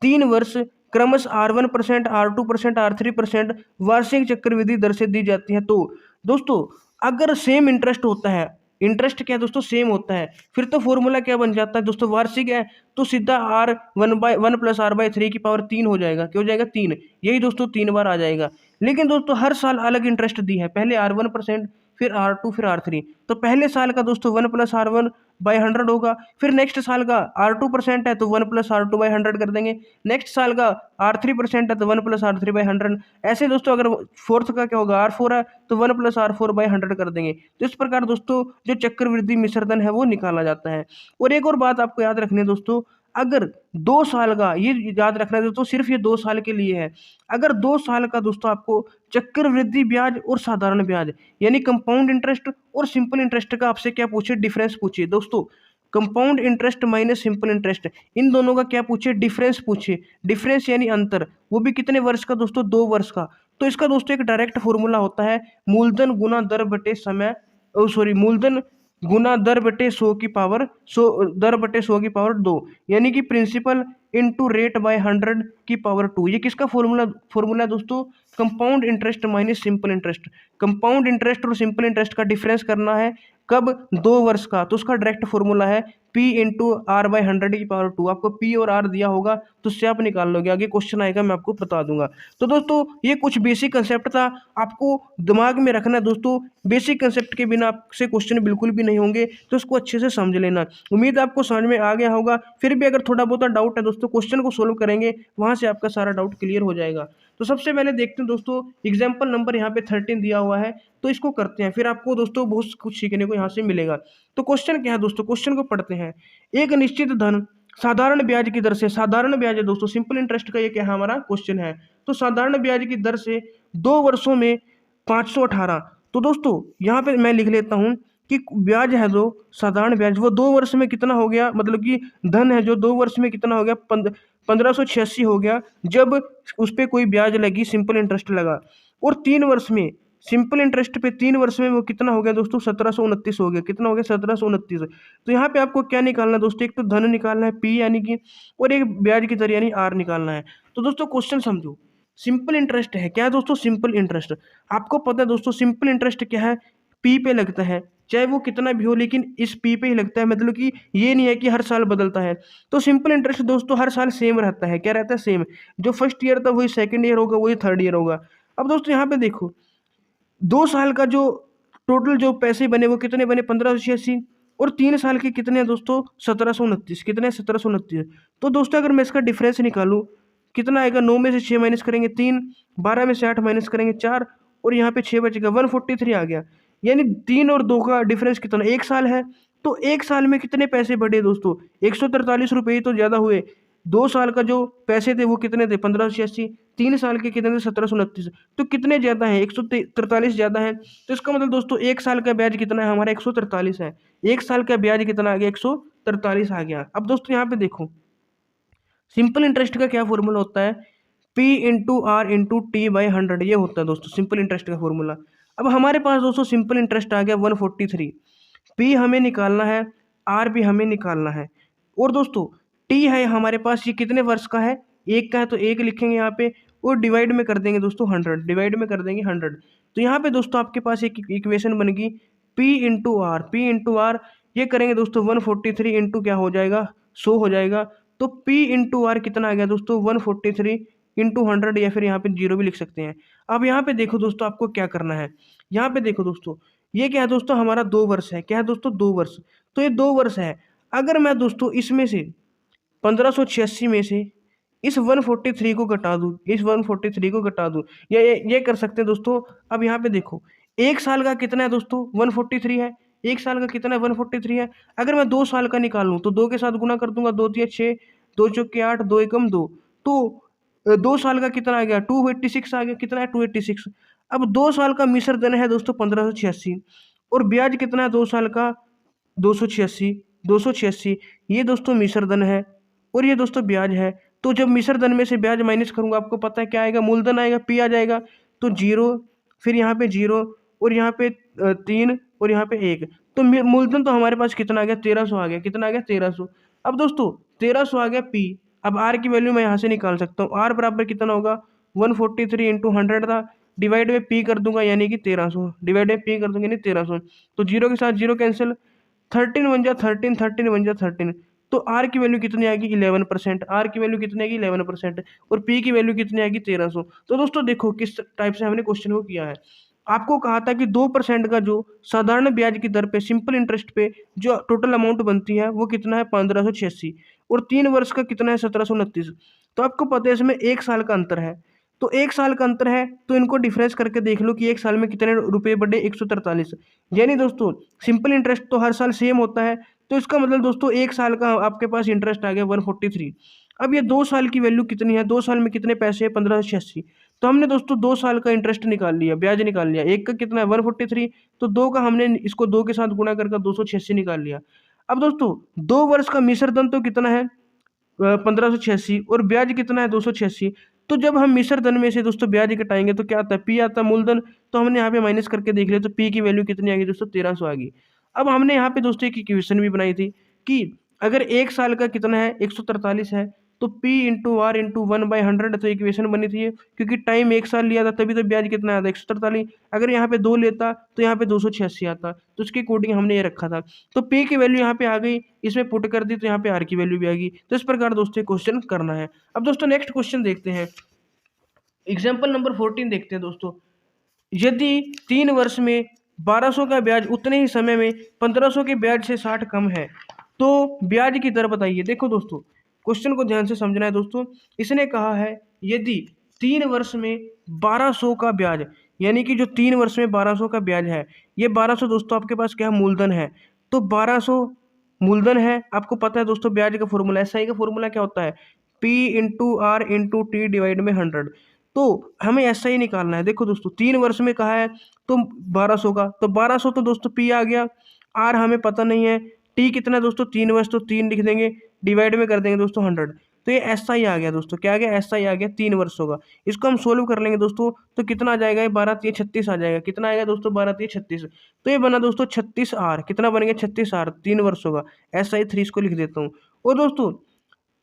3 वर्ष क्रमश R1%, R2%, R3% वार्षिक चक्रवृद्धि दर से दी जाती है, तो दोस्तों अगर सेम इंटरेस्ट होता है, इंटरेस्ट क्या है दोस्तों, सेम होता है, फिर तो फॉर्मूला क्या बन जाता है दोस्तों, वार्षिक है तो सीधा R1 + R/3 की पावर 3 हो जाएगा, क्या हो जाएगा, 3, यही दोस्तों 3 बार आ जाएगा। लेकिन दोस्तों हर साल अलग इंटरेस्ट दी है, पहले R1%, फिर R2, फिर R3, तो पहले साल का दोस्तों 1 + R1/100 होगा, फिर नेक्स्ट साल का R2% है तो 1 + R2/100 कर देंगे, नेक्स्ट साल का R3% है तो 1 + R3/100, ऐसे दोस्तों अगर फोर्थ का क्या होगा, R4 है तो 1 + R4/100 कर देंगे। तो इस प्रकार दोस्तों जो चक्रवृद्धि मिश्रधन है वो निकाला जाता है। और एक और बात आपको याद रखनी है दोस्तों, अगर 2 साल का, ये याद रखना है दोस्तों, सिर्फ ये 2 साल के लिए है। अगर 2 साल का दोस्तों आपको चक्रवृद्धि ब्याज और साधारण ब्याज यानी कंपाउंड इंटरेस्ट और सिंपल इंटरेस्ट का आपसे क्या पूछे, डिफरेंस पूछिए दोस्तों। Compound interest minus simple interest, इन दोनों का क्या पूछे, डिफरेंस पूछे। डिफरेंस यानी अंतर, वो भी कितने वर्ष का दोस्तों, 2 वर्ष का। तो इसका दोस्तों एक डायरेक्ट फॉर्मूला होता है मूलधन गुना दर बटे समय, सॉरी, मूलधन गुना दर बटे 100 की पावर 100, दर बटे 100 की पावर 2, यानी कि प्रिंसिपल इनटू रेट बाय 100 की पावर 2। ये किसका फॉर्मूला दोस्तों, compound interest minus simple interest. Compound interest और सिंपल इंटरेस्ट का डिफरेंस करना है कब, 2 वर्ष का, तो उसका डायरेक्ट फॉर्मूला है P इंटू आर बाई 100 की पावर 2। आपको P और R दिया होगा तो उससे आप निकाल लोगे, आगे क्वेश्चन आएगा मैं आपको बता दूंगा। तो दोस्तों ये कुछ बेसिक कंसेप्ट था, आपको दिमाग में रखना है दोस्तों। बेसिक कंसेप्ट के बिना आपसे क्वेश्चन बिल्कुल भी नहीं होंगे, तो इसको अच्छे से समझ लेना। उम्मीद है आपको समझ में आ गया होगा। फिर भी अगर थोड़ा बहुत डाउट है दोस्तों, क्वेश्चन को सोल्व करेंगे, वहां से आपका सारा डाउट क्लियर हो जाएगा। तो सबसे पहले देखते हैं दोस्तों, एग्जाम्पल नंबर यहाँ पे 13 दिया हुआ है, तो इसको करते हैं, फिर आपको दोस्तों बहुत कुछ सीखने को यहाँ से मिलेगा। तो क्वेश्चन क्या है दोस्तों, क्वेश्चन को पढ़ते हैं। एक निश्चित धन साधारण ब्याज की दर से, साधारण ब्याज है दोस्तों, सिंपल इंटरेस्ट का ये क्या है, हमारा क्वेश्चन है। तो साधारण ब्याज की दर से 2 वर्षों में 518। तो दोस्तों यहाँ पे मैं लिख लेता हूँ कि ब्याज है जो साधारण ब्याज, वो 2 वर्ष में कितना हो गया, मतलब कि धन है जो 2 वर्ष में कितना हो गया, 1586 हो गया, जब उस पर कोई ब्याज लगी, सिंपल इंटरेस्ट लगा। और 3 वर्ष में, सिंपल इंटरेस्ट पे 3 वर्ष में वो कितना हो गया दोस्तों, 1729 हो गया। कितना हो गया, 1729। तो यहाँ पे आपको क्या निकालना है दोस्तों, एक तो धन निकालना है P यानी कि, और एक ब्याज की दर यानी R निकालना है। तो दोस्तों क्वेश्चन समझो, सिंपल इंटरेस्ट है, क्या है दोस्तों, सिंपल इंटरेस्ट। आपको पता है दोस्तों सिंपल इंटरेस्ट क्या है, P पे लगता है, चाहे वो कितना भी हो, लेकिन इस P पे ही लगता है, मतलब कि ये नहीं है कि हर साल बदलता है। तो सिंपल इंटरेस्ट दोस्तों हर साल सेम रहता है, क्या रहता है, सेम। जो फर्स्ट ईयर था वही सेकंड ईयर होगा, वही थर्ड ईयर होगा। अब दोस्तों यहाँ पे देखो, 2 साल का जो टोटल जो पैसे बने वो कितने बने, 1586, और 3 साल के कितने हैं दोस्तों, 1729। कितने, 1729। तो दोस्तों अगर मैं इसका डिफरेंस निकालूं, कितना आएगा, 9 में से 6 माइनस करेंगे 3, 12 में से 8 माइनस करेंगे 4, और यहाँ पे 6 बचेगा, 143 आ गया। यानी 3 और 2 का डिफरेंस कितना, 1 साल है। तो 1 साल में कितने पैसे बढ़े दोस्तों, 143 रुपये ही तो ज़्यादा हुए। 2 साल का जो पैसे थे वो कितने थे, 1586। 3 साल के कितने थे, 1729। तो कितने ज़्यादा हैं, 143 ज़्यादा है। तो इसका मतलब दोस्तों 1 साल का ब्याज कितना है हमारा, 143 है। 1 साल का ब्याज कितना आ गया, 143 आ गया। अब दोस्तों यहाँ पे देखो, सिंपल इंटरेस्ट का क्या फॉर्मूला होता है, P into R into T by 100, ये होता है दोस्तों सिंपल इंटरेस्ट का फॉर्मूला। अब हमारे पास दोस्तों सिंपल इंटरेस्ट आ गया 143। P हमें निकालना है, R भी हमें निकालना है, और दोस्तों T है हमारे पास, ये कितने वर्ष का है, 1 का है, तो 1 लिखेंगे यहाँ पे, और डिवाइड में कर देंगे दोस्तों 100, डिवाइड में कर देंगे 100। तो यहाँ पे दोस्तों आपके पास एक इक्वेशन बन गई, P into R, P into R, ये करेंगे दोस्तों 143 इंटू क्या हो जाएगा, 100 हो जाएगा। तो P इंटू आर कितना आ गया दोस्तों, 143 इंटू 100, या फिर यहाँ पे 0 भी लिख सकते हैं। अब यहाँ पे देखो दोस्तों आपको क्या करना है, यहाँ पे देखो दोस्तों, ये क्या है दोस्तों, हमारा 2 वर्ष है, क्या है दोस्तों, 2 वर्ष। तो ये 2 वर्ष है। अगर मैं दोस्तों इसमें से 1586 में से इस 143 को घटा दूँ, इस 143 को घटा दूँ, या ये कर सकते हैं दोस्तों। अब यहाँ पे देखो, 1 साल का कितना है दोस्तों, 143 है। 1 साल का कितना है, 143 है। अगर मैं 2 साल का निकालूँ तो 2 के साथ गुना कर दूंगा, 2 तिया 6, 2 चौके 8, 2 एकम 2। तो 2 साल का कितना आ गया, 286 आ गया। कितना है, 286। अब 2 साल का मिश्र धन है दोस्तों 1586, और ब्याज कितना है 2 साल का, 286, 286। ये दोस्तों मिश्र धन है, और ये दोस्तों ब्याज है। तो जब मिश्र धन में से ब्याज माइनस करूंगा, आपको पता है क्या आएगा, मूलधन आएगा, P आ जाएगा। तो 0, फिर यहाँ पे 0, और यहाँ पे 3, और यहाँ पे 1। तो मूलधन तो हमारे पास कितना आ गया, 1300 आ गया। कितना आ गया, 1300। अब दोस्तों 1300 आ गया P। अब R की वैल्यू मैं यहाँ से निकाल सकता हूँ। R बराबर कितना होगा, 143 इंटू 100 था, डिवाइड में P कर दूंगा यानी कि 1300, डिवाइड में P कर दूंगा यानी 1300। तो 0 के साथ 0 कैंसिल, 13 वन जा 13, 13 वन जा 13। तो आर की वैल्यू कितनी आएगी, 11%। आर की वैल्यू कितनी आएगी, 11%, और पी की वैल्यू कितनी आएगी, 1300। तो दोस्तों देखो किस टाइप से हमने क्वेश्चन को किया है। आपको कहा था कि 2% का जो साधारण ब्याज की दर पे, सिंपल इंटरेस्ट पे जो टोटल अमाउंट बनती है वो कितना है, 1586, और 3 वर्ष का कितना है, 1729। तो आपको पता है इसमें 1 साल का अंतर है। तो 1 साल का अंतर है, तो इनको डिफरेंस करके देख लो कि 1 साल में कितने रुपए बढ़े, 143। यानी दोस्तों सिंपल इंटरेस्ट तो हर साल सेम होता है, तो इसका मतलब दोस्तों 1 साल का आपके पास इंटरेस्ट आ गया 143। अब ये 2 साल की वैल्यू कितनी है, 2 साल में कितने पैसे हैं 1586। तो हमने दोस्तों 2 साल का इंटरेस्ट निकाल लिया, ब्याज निकाल लिया। एक का कितना है 143, तो 2 का हमने इसको 2 के साथ गुणा करके 286 निकाल लिया। अब दोस्तों 2 वर्ष का मिश्र धन तो कितना है 1586 और ब्याज कितना है 286। तो जब हम मिश्र धन में से दोस्तों ब्याज घटाएंगे तो क्या आता है पी आता है मूलधन। तो हमने यहाँ पे माइनस करके देख लिया तो पी की वैल्यू कितनी आ गई दोस्तों 1300 आ गई। अब हमने यहाँ पे दोस्तों एक इक्वेशन भी बनाई थी कि अगर 1 साल का कितना है 143 है तो P इंटू आर इंटू 1/100, तो इक्वेशन बनी थी ये, क्योंकि टाइम 1 साल लिया था तभी तो ब्याज कितना आया था 143। अगर यहाँ पे 2 लेता तो यहाँ पे 286 आता, तो उसके अकॉर्डिंग हमने ये रखा था। तो P की वैल्यू यहाँ पे आ गई, इसमें पुट कर दी तो यहाँ पे आर की वैल्यू भी आ गई। तो इस प्रकार दोस्तों क्वेश्चन करना है। अब दोस्तों नेक्स्ट क्वेश्चन देखते हैं, एग्जाम्पल नंबर 14 देखते हैं दोस्तों। यदि 3 वर्ष में 1200 का ब्याज उतने ही समय में 1500 के ब्याज से 60 कम है तो ब्याज की दर बताइए। देखो दोस्तों क्वेश्चन को ध्यान से समझना है दोस्तों। इसने कहा है यदि 3 वर्ष में 1200 का ब्याज, यानी कि जो 3 वर्ष में 1200 का ब्याज है, ये 1200 दोस्तों आपके पास क्या मूलधन है, तो 1200 मूलधन है। आपको पता है दोस्तों ब्याज का फॉर्मूला, एसआई का फॉर्मूला क्या होता है, P into R into T divide में 100। तो हमें ऐसा ही निकालना है। देखो दोस्तों 3 वर्ष में कहा है तो 1200 का, तो 1200 तो दोस्तों पी आ गया, आर हमें पता नहीं है, टी कितना है दोस्तों 3 वर्ष, तो 3 लिख देंगे, डिवाइड में कर देंगे दोस्तों 100। तो ये ऐसा ही आ गया दोस्तों, क्या आ गया, ऐसा ही आ गया 3 वर्षों का। इसको हम सोल्व कर लेंगे दोस्तों, तो कितना आ जाएगा, ये 12 3 36 आ जाएगा। कितना आएगा दोस्तों 12 3 36, तो ये बना दोस्तों 36 आर। कितना बन गया 36 आर 3 वर्षों का। ऐसा ही 3 इसको लिख देता हूँ। और दोस्तों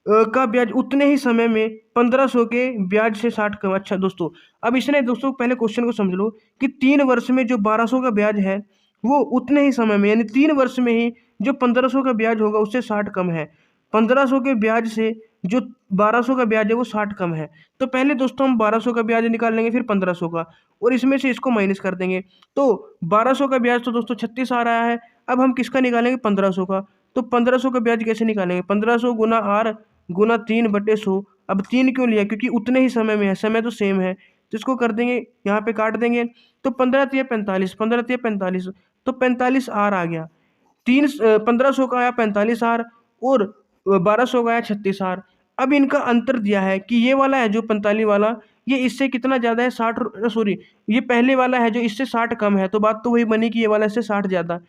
का ब्याज उतने ही समय में 1500 के ब्याज से 60 कम। अच्छा दोस्तों अब इसने दोस्तों पहले क्वेश्चन को समझ लो कि 3 वर्ष में जो 1200 का ब्याज है वो उतने ही समय में, यानी 3 वर्ष में ही जो 1500 का ब्याज होगा उससे 60 कम है। 1500 के ब्याज से जो 1200 का ब्याज है वो 60 कम है। तो पहले दोस्तों हम 1200 का ब्याज निकाल लेंगे, फिर 1500 का, और इसमें से इसको माइनस कर देंगे। तो 1200 का ब्याज तो दोस्तों 36 आ रहा है। अब हम किसका निकालेंगे 1500 का। तो 1500 का ब्याज कैसे निकालेंगे, 1500 गुना आर गुना 3/100। अब 3 क्यों लिया, क्योंकि उतने ही समय में है, समय तो सेम है। तो इसको कर देंगे, यहाँ पे काट देंगे, तो 15 तिया 45, 15 तिया 45, तो 45 आर आ गया। 1500 का आया 45 आर और 1200 का आया 36 आर। अब इनका अंतर दिया है कि ये वाला है जो 45 वाला, ये इससे कितना ज़्यादा है 60, सॉरी ये पहले वाला है जो इससे 60 कम है। तो बात तो वही बनी कि ये वाला इससे 60 ज़्यादा,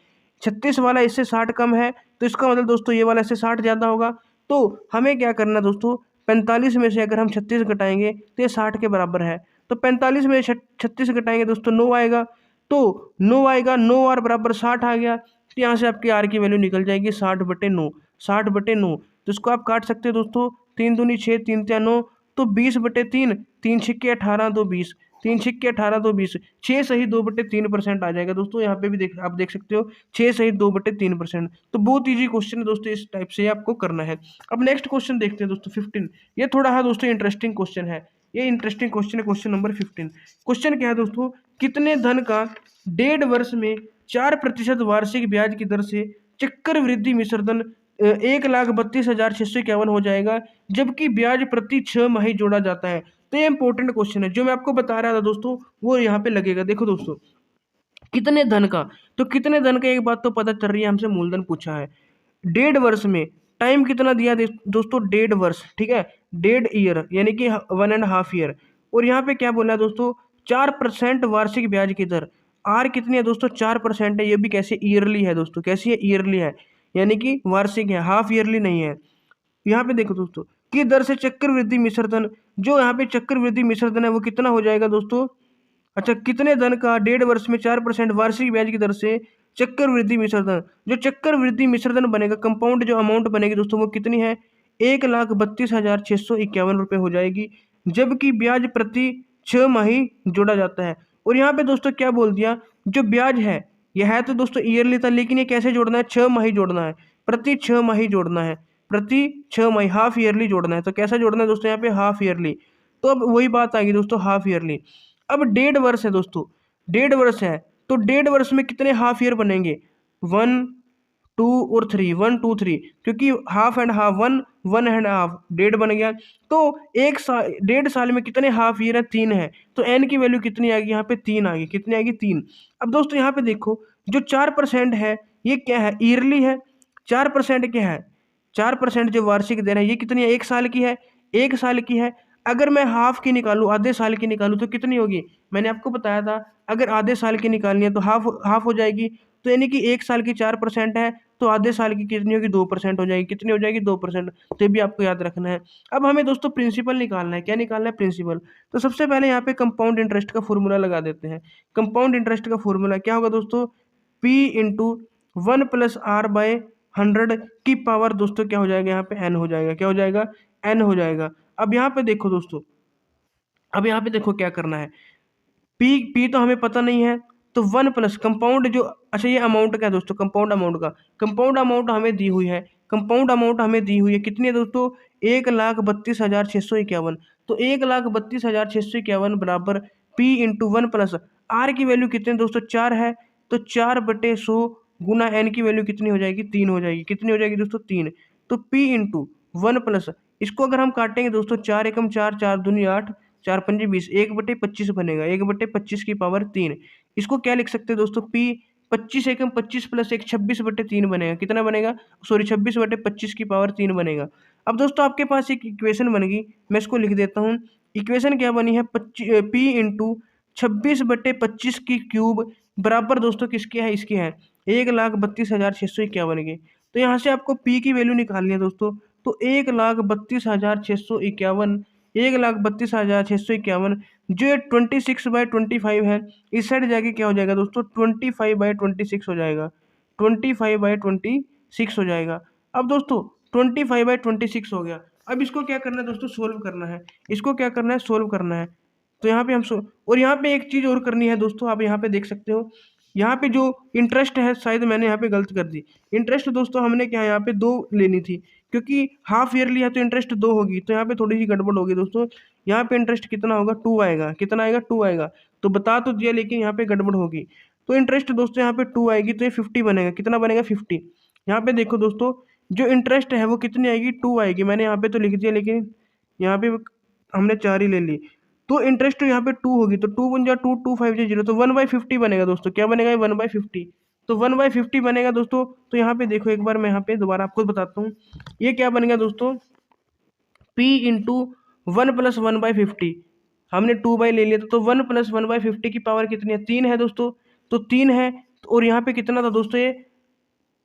36 वाला इससे 60 कम है, तो इसका मतलब दोस्तों ये वाला इससे 60 ज़्यादा होगा। तो हमें क्या करना दोस्तों, 45 में से अगर हम 36 घटाएंगे तो ये 60 के बराबर है। तो 45 में 36 घटाएंगे दोस्तों 9 आएगा, तो 9 आएगा, 9 आर बराबर 60 आ गया। तो यहाँ से आपकी आर की वैल्यू निकल जाएगी 60/9, 60/9। तो इसको आप काट सकते हो दोस्तों, 3 दूनी 6, 3 तिया 9, तो 20/3, 3 छिक्के 18, 2 20, 3 छिक्के 18, 2 20, 6 सही 2/3% आ जाएगा दोस्तों। यहाँ पे भी आप देख सकते हो 6 सही 2/3%। तो बहुत ईजी क्वेश्चन है दोस्तों, इस टाइप से आपको करना है। अब नेक्स्ट क्वेश्चन देखते हैं दोस्तों 15। ये थोड़ा है दोस्तों इंटरेस्टिंग क्वेश्चन है, ये इंटरेस्टिंग क्वेश्चन है, क्वेश्चन नंबर 15। क्वेश्चन क्या है दोस्तों, कितने धन का 1.5 वर्ष में 4% वार्षिक ब्याज की दर से चक्रवृद्धि मिश्र धन 1,32,651 हो जाएगा, जबकि ब्याज प्रति 6 माह जोड़ा जाता है। तो ये इंपॉर्टेंट क्वेश्चन है, जो मैं आपको बता रहा था दोस्तों वो यहाँ पे लगेगा। देखो दोस्तों कितने धन का, तो कितने धन का एक बात तो पता चल रही है, हमसे मूलधन पूछा है। 1.5 वर्ष में टाइम कितना दिया दोस्तों, 1.5 वर्ष, ठीक है, 1.5 ईयर यानी कि 1.5 ईयर। और यहाँ पे क्या बोला दोस्तों, 4% वार्षिक ब्याज की दर। आर कितनी है दोस्तों 4% है, ये भी कैसे ईयरली है दोस्तों, कैसी है ईयरली है, यानी कि वार्षिक है, हाफ ईयरली नहीं है। यहाँ पे देखो दोस्तों की दर से चक्रवृद्धि मिश्रधन, जो यहाँ पे चक्रवृद्धि मिश्रधन है वो कितना हो जाएगा दोस्तों, अच्छा कितने धन का 1.5 वर्ष में 4% वार्षिक ब्याज की दर से चक्रवृद्धि मिश्रधन, जो चक्रवृद्धि मिश्रधन बनेगा, कंपाउंड जो अमाउंट बनेगी दोस्तों वो कितनी है, 1,32,651 रुपये हो जाएगी, जबकि ब्याज प्रति 6 माह जोड़ा जाता है। और यहाँ पे दोस्तों क्या बोल दिया, जो ब्याज है यह है तो दोस्तों ईयरली था, लेकिन ये कैसे जोड़ना है, 6 माह जोड़ना है, प्रति 6 माह जोड़ना है, प्रति 6 माह, हाफ ईयरली जोड़ना है। तो कैसा जोड़ना है दोस्तों, यहाँ पे हाफ ईयरली। तो अब वही बात आ गई दोस्तों हाफ ईयरली। अब 1.5 वर्ष है दोस्तों, 1.5 वर्ष है, तो 1.5 वर्ष में कितने हाफ ईयर बनेंगे, 1 2 और 3, 1 2 3, क्योंकि half and half 1 1 and half 1.5 बन गया। तो 1.5 साल में कितने हाफ ईयर है, 3 है। तो एन की वैल्यू कितनी आ गई, यहाँ पे 3 आ गई, कितनी आएगी 3। अब दोस्तों यहाँ पे देखो जो 4% है ये क्या है, ईयरली है, 4% क्या है, 4% जो वार्षिक दर है ये कितनी है, 1 साल की है, 1 साल की है। अगर मैं हाफ की निकालूं, आधे साल की निकालूं तो कितनी होगी, मैंने आपको बताया था अगर आधे साल की निकालनी है तो हाफ हाफ हो जाएगी। तो यानी कि 1 साल की 4% है, तो आधे साल की कितनी होगी, 2% हो जाएगी। कितनी हो जाएगी, 2%। तो ये भी आपको याद रखना है। अब हमें दोस्तों प्रिंसिपल निकालना है। क्या निकालना है, प्रिंसिपल। तो सबसे पहले यहाँ पे कंपाउंड इंटरेस्ट का फॉर्मूला लगा देते हैं। कंपाउंड इंटरेस्ट का फॉर्मूला क्या होगा दोस्तों, पी इंटू 1+r/100 की पावर दोस्तों क्या हो जाएगा, यहाँ पे n हो जाएगा। क्या हो जाएगा, n हो जाएगा। अब यहाँ पे देखो दोस्तों, अब यहाँ पे देखो क्या करना है। पी तो हमें पता नहीं है, तो 1 प्लस कंपाउंड जो, अच्छा ये अमाउंट क्या है दोस्तों, कंपाउंड अमाउंट का, कंपाउंड अमाउंट हमें दी हुई है। कंपाउंड अमाउंट हमें दी हुई है कितनी है दोस्तों, 1,32,651। तो 1,32,651 बराबर पी इंटू 1+, आर की वैल्यू कितने दोस्तों, 4 है। तो 4/100 गुना एन की वैल्यू कितनी हो जाएगी, 3 हो जाएगी। कितनी हो जाएगी दोस्तों, 3। तो पी इंटू 1+, इसको अगर हम काटेंगे दोस्तों, 4 एकम 4, 4 दूनी 8, 4 पंजे 20, 1/25 बनेगा, 1/25 की पावर 3। इसको क्या लिख सकते हैं दोस्तों, पी 25 एकम 25 प्लस 1, 26/3 बनेगा। कितना बनेगा, सॉरी 26/25 की पावर 3 बनेगा। अब दोस्तों आपके पास एक इक्वेशन बन गई, मैं इसको लिख देता हूँ। इक्वेशन क्या बनी है, पी इंटू 26/25 की क्यूब बराबर दोस्तों किसके है, इसके है 1,32,651 के। तो यहाँ से आपको पी की वैल्यू निकालनी है दोस्तों। तो 1,32,651, 1,32,651 जो ये 26/25 है, इस साइड जाके क्या हो जाएगा दोस्तों, 25/26 हो जाएगा। 25/26 हो जाएगा। अब दोस्तों 25/26 हो गया। अब इसको क्या करना है दोस्तों, सोल्व करना है। इसको क्या करना है, सोल्व करना है। तो यहाँ पे हम और यहाँ पे एक चीज़ और करनी है दोस्तों, आप यहाँ पे देख सकते हो। यहाँ पे जो इंटरेस्ट है, शायद मैंने यहाँ पे गलत कर दी। इंटरेस्ट दोस्तों हमने क्या, यहाँ पे 2 लेनी थी, क्योंकि हाफ ईयरली है तो इंटरेस्ट 2 होगी। तो यहाँ पे थोड़ी सी गड़बड़ होगी दोस्तों। यहाँ पे इंटरेस्ट कितना होगा, 2 आएगा। कितना आएगा, 2 आएगा। तो बता तो दिया, लेकिन यहाँ पे गड़बड़ होगी। तो इंटरेस्ट दोस्तों यहाँ पे 2 आएगी, तो ये 50 बनेगा। कितना बनेगा, 50। यहाँ पे देखो दोस्तों, जो इंटरेस्ट है वो कितनी आएगी, 2 आएगी। मैंने यहाँ पे तो लिख दिया, लेकिन यहाँ पे हमने 4 ही ले ली। तो इंटरेस्ट यहाँ पे 2 होगी, तो 2 × 2 2 5 0, तो 1/50 बनेगा दोस्तों। क्या बनेगा, 1/50। तो 1/50 बनेगा दोस्तों। तो यहाँ पे देखो, एक बार मैं यहाँ पे दोबारा आपको बताता हूँ। ये क्या बन गया दोस्तों, P इंटू 1+1/50। हमने 2 ले लिया तो 1+1/50 की पावर कितनी है, 3 है दोस्तों। तो 3 है। और यहाँ पे कितना था दोस्तों, ये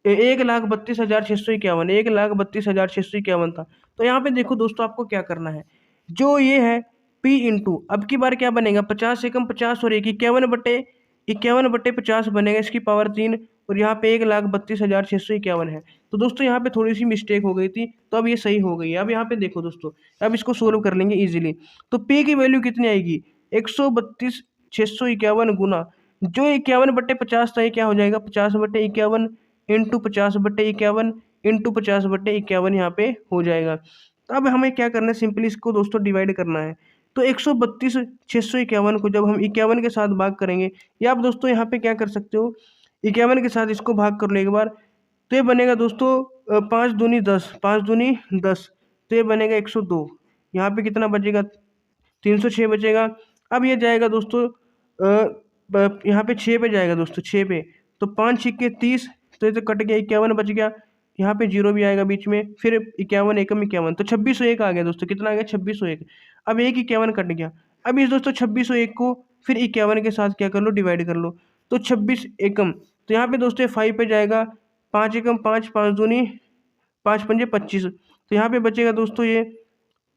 1,32,651, 1,32,651 था। तो यहाँ पे देखो दोस्तों, आपको क्या करना है, जो ये है P इंटू, अब की बार क्या बनेगा, 50 एकम 50 और 1, 51/50 बनेगा, इसकी पावर 3। और यहाँ पे 1,32,651 है। तो दोस्तों यहाँ पे थोड़ी सी मिस्टेक हो गई थी, तो अब ये सही हो गई है। अब यहाँ पे देखो दोस्तों, अब इसको सोल्व कर लेंगे इजीली। तो P की वैल्यू कितनी आएगी, 132,651 गुना जो 51/50 था, ये क्या हो जाएगा, 50/51 इंटू 50/51 इंटू 50/51 यहाँ पे हो जाएगा। तो अब हमें क्या करना है, सिंपली इसको दोस्तों डिवाइड करना है। तो 132,651 को जब हम 51 के साथ भाग करेंगे, या आप दोस्तों यहाँ पे क्या कर सकते हो, 51 के साथ इसको भाग कर लो एक बार। तो ये बनेगा दोस्तों 5 दूनी 10, 5 दूनी 10, तो ये बनेगा 102। यहाँ पे कितना बचेगा, 306 बचेगा। अब ये जाएगा दोस्तों यहाँ पे 6 पे जाएगा दोस्तों, 6 पे। तो 5 छिक्के 30, तो ये तो कट गया, 51 बच गया। यहाँ पे 0 भी आएगा बीच में, फिर 51 एकम 51, तो 2601 आ गया दोस्तों। कितना आ गया, 2601। अब एक 51 कट गया। अब इस दोस्तों 2601 को फिर 51 के साथ क्या कर लो, डिवाइड कर लो। तो 26 एकम, तो यहाँ पे दोस्तों 5 पे जाएगा, 5 एकम 5, 5 दूनी 5 पंजे 25। तो यहाँ पे बचेगा दोस्तों ये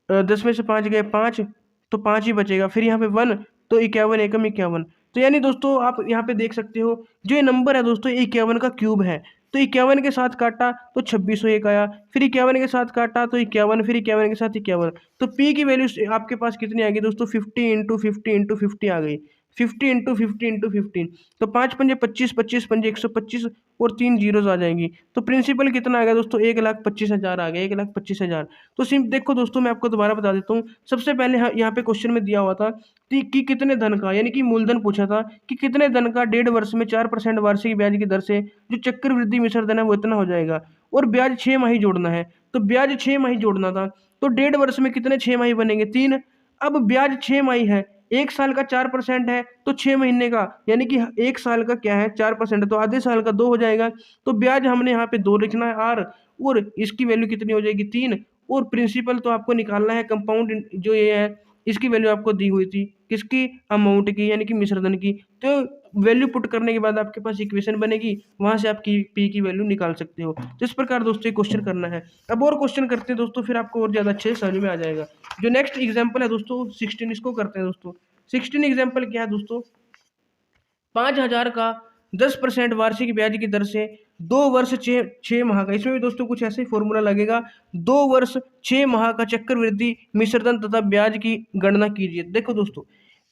10 में से 5 गए 5, तो 5 ही बचेगा। फिर यहाँ पे 1, तो 51 एकम 51। तो यानी दोस्तों आप यहाँ पे देख सकते हो, जो ये नंबर है दोस्तों, 51 का क्यूब है। तो 51 के साथ काटा तो 2601 आया, फिर 51 के साथ काटा तो 51, फिर 51 के साथ 51। तो P की वैल्यू आपके पास कितनी आ गई दोस्तों, 50 × 50 × 50 आ गई। 50 × 50 × 15, तो 5 पंजे 25, 25 पंजे 125 और 3 जीरोज आ जाएंगी। तो प्रिंसिपल कितना आ गया दोस्तों, 1,25,000 आ गया, 1,25,000। तो सिर्फ देखो दोस्तों, मैं आपको दोबारा बता देता हूँ। सबसे पहले यहाँ पे क्वेश्चन में दिया हुआ था कि कितने धन का, यानी कि मूलधन पूछा था कि कितने धन का 1.5 वर्ष में 4% वार्षिक ब्याज की दर से जो चक्रवृद्धि मिश्र धन है वो इतना हो जाएगा। और ब्याज 6 माही जोड़ना है, तो ब्याज 6 माही जोड़ना था। तो 1.5 वर्ष में कितने 6 माही बनेंगे, 3। अब ब्याज 6 माही है, 1 साल का 4% है तो 6 महीने का, यानी कि 1 साल का क्या है 4% तो आधे साल का 2 हो जाएगा। तो ब्याज हमने यहाँ पे 2 लिखना है आर, और इसकी वैल्यू कितनी हो जाएगी 3, और प्रिंसिपल तो आपको निकालना है कंपाउंड जो ये है इसकी वैल्यू आपको दी हुई थी किसकी, अमाउंट की यानी कि मिश्रधन की। तो वैल्यू पुट करने के बाद आपके पास इक्वेशन बनेगी, वहां से आप पी की वैल्यू निकाल सकते हो। तो इस प्रकार दोस्तों क्वेश्चन करना है। अब और क्वेश्चन करते हैं दोस्तों, फिर आपको और ज्यादा अच्छे समझ में आ जाएगा। जो नेक्स्ट एग्जाम्पल है दोस्तों 16, इसको करते हैं दोस्तों। 16 एग्जाम्पल क्या है दोस्तों, 5,000 का 10% वार्षिक ब्याज की दर से 2 वर्ष 6 माह का, इसमें भी दोस्तों कुछ ऐसे ही फॉर्मूला लगेगा। 2 वर्ष 6 माह का चक्रवृद्धि मिश्रधन तथा ब्याज की गणना कीजिए। देखो दोस्तों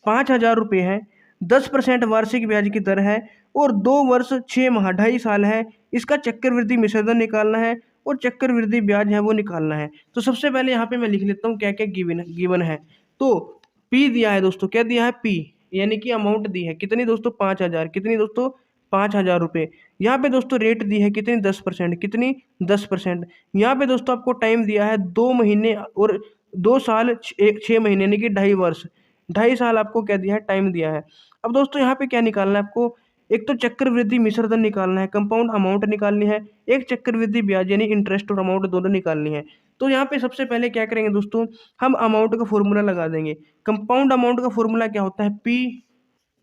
5,000 रुपये है, 10% वार्षिक ब्याज की दर है, और 2 वर्ष 6 माह 2.5 साल है, इसका चक्रवृद्धि मिश्रधन निकालना है और चक्रवृद्धि ब्याज है वो निकालना है। तो सबसे पहले यहाँ पे मैं लिख लेता हूँ क्या क्या गिवन है। तो पी दिया है दोस्तों, क्या दिया है पी, यानी कि अमाउंट दी है कितनी दोस्तों 5,000, कितनी दोस्तों 5,000 रुपये। यहाँ पे दोस्तों रेट दी है कितनी 10%, कितनी 10%। यहाँ पे दोस्तों आपको टाइम दिया है 2 महीने और 2 साल 6 महीने यानी कि 2.5 वर्ष, 2.5 साल आपको क्या दिया है टाइम दिया है। अब दोस्तों यहाँ पे क्या निकालना है आपको, एक तो चक्रवृद्धि मिश्रधन निकालना है, कंपाउंड अमाउंट निकालनी है, एक चक्रवृद्धि ब्याज यानी इंटरेस्ट और अमाउंट दोनों निकालनी है। तो यहाँ पे सबसे पहले क्या करेंगे दोस्तों, हम अमाउंट का फॉर्मूला लगा देंगे। कंपाउंड अमाउंट का फॉर्मूला क्या होता है पी,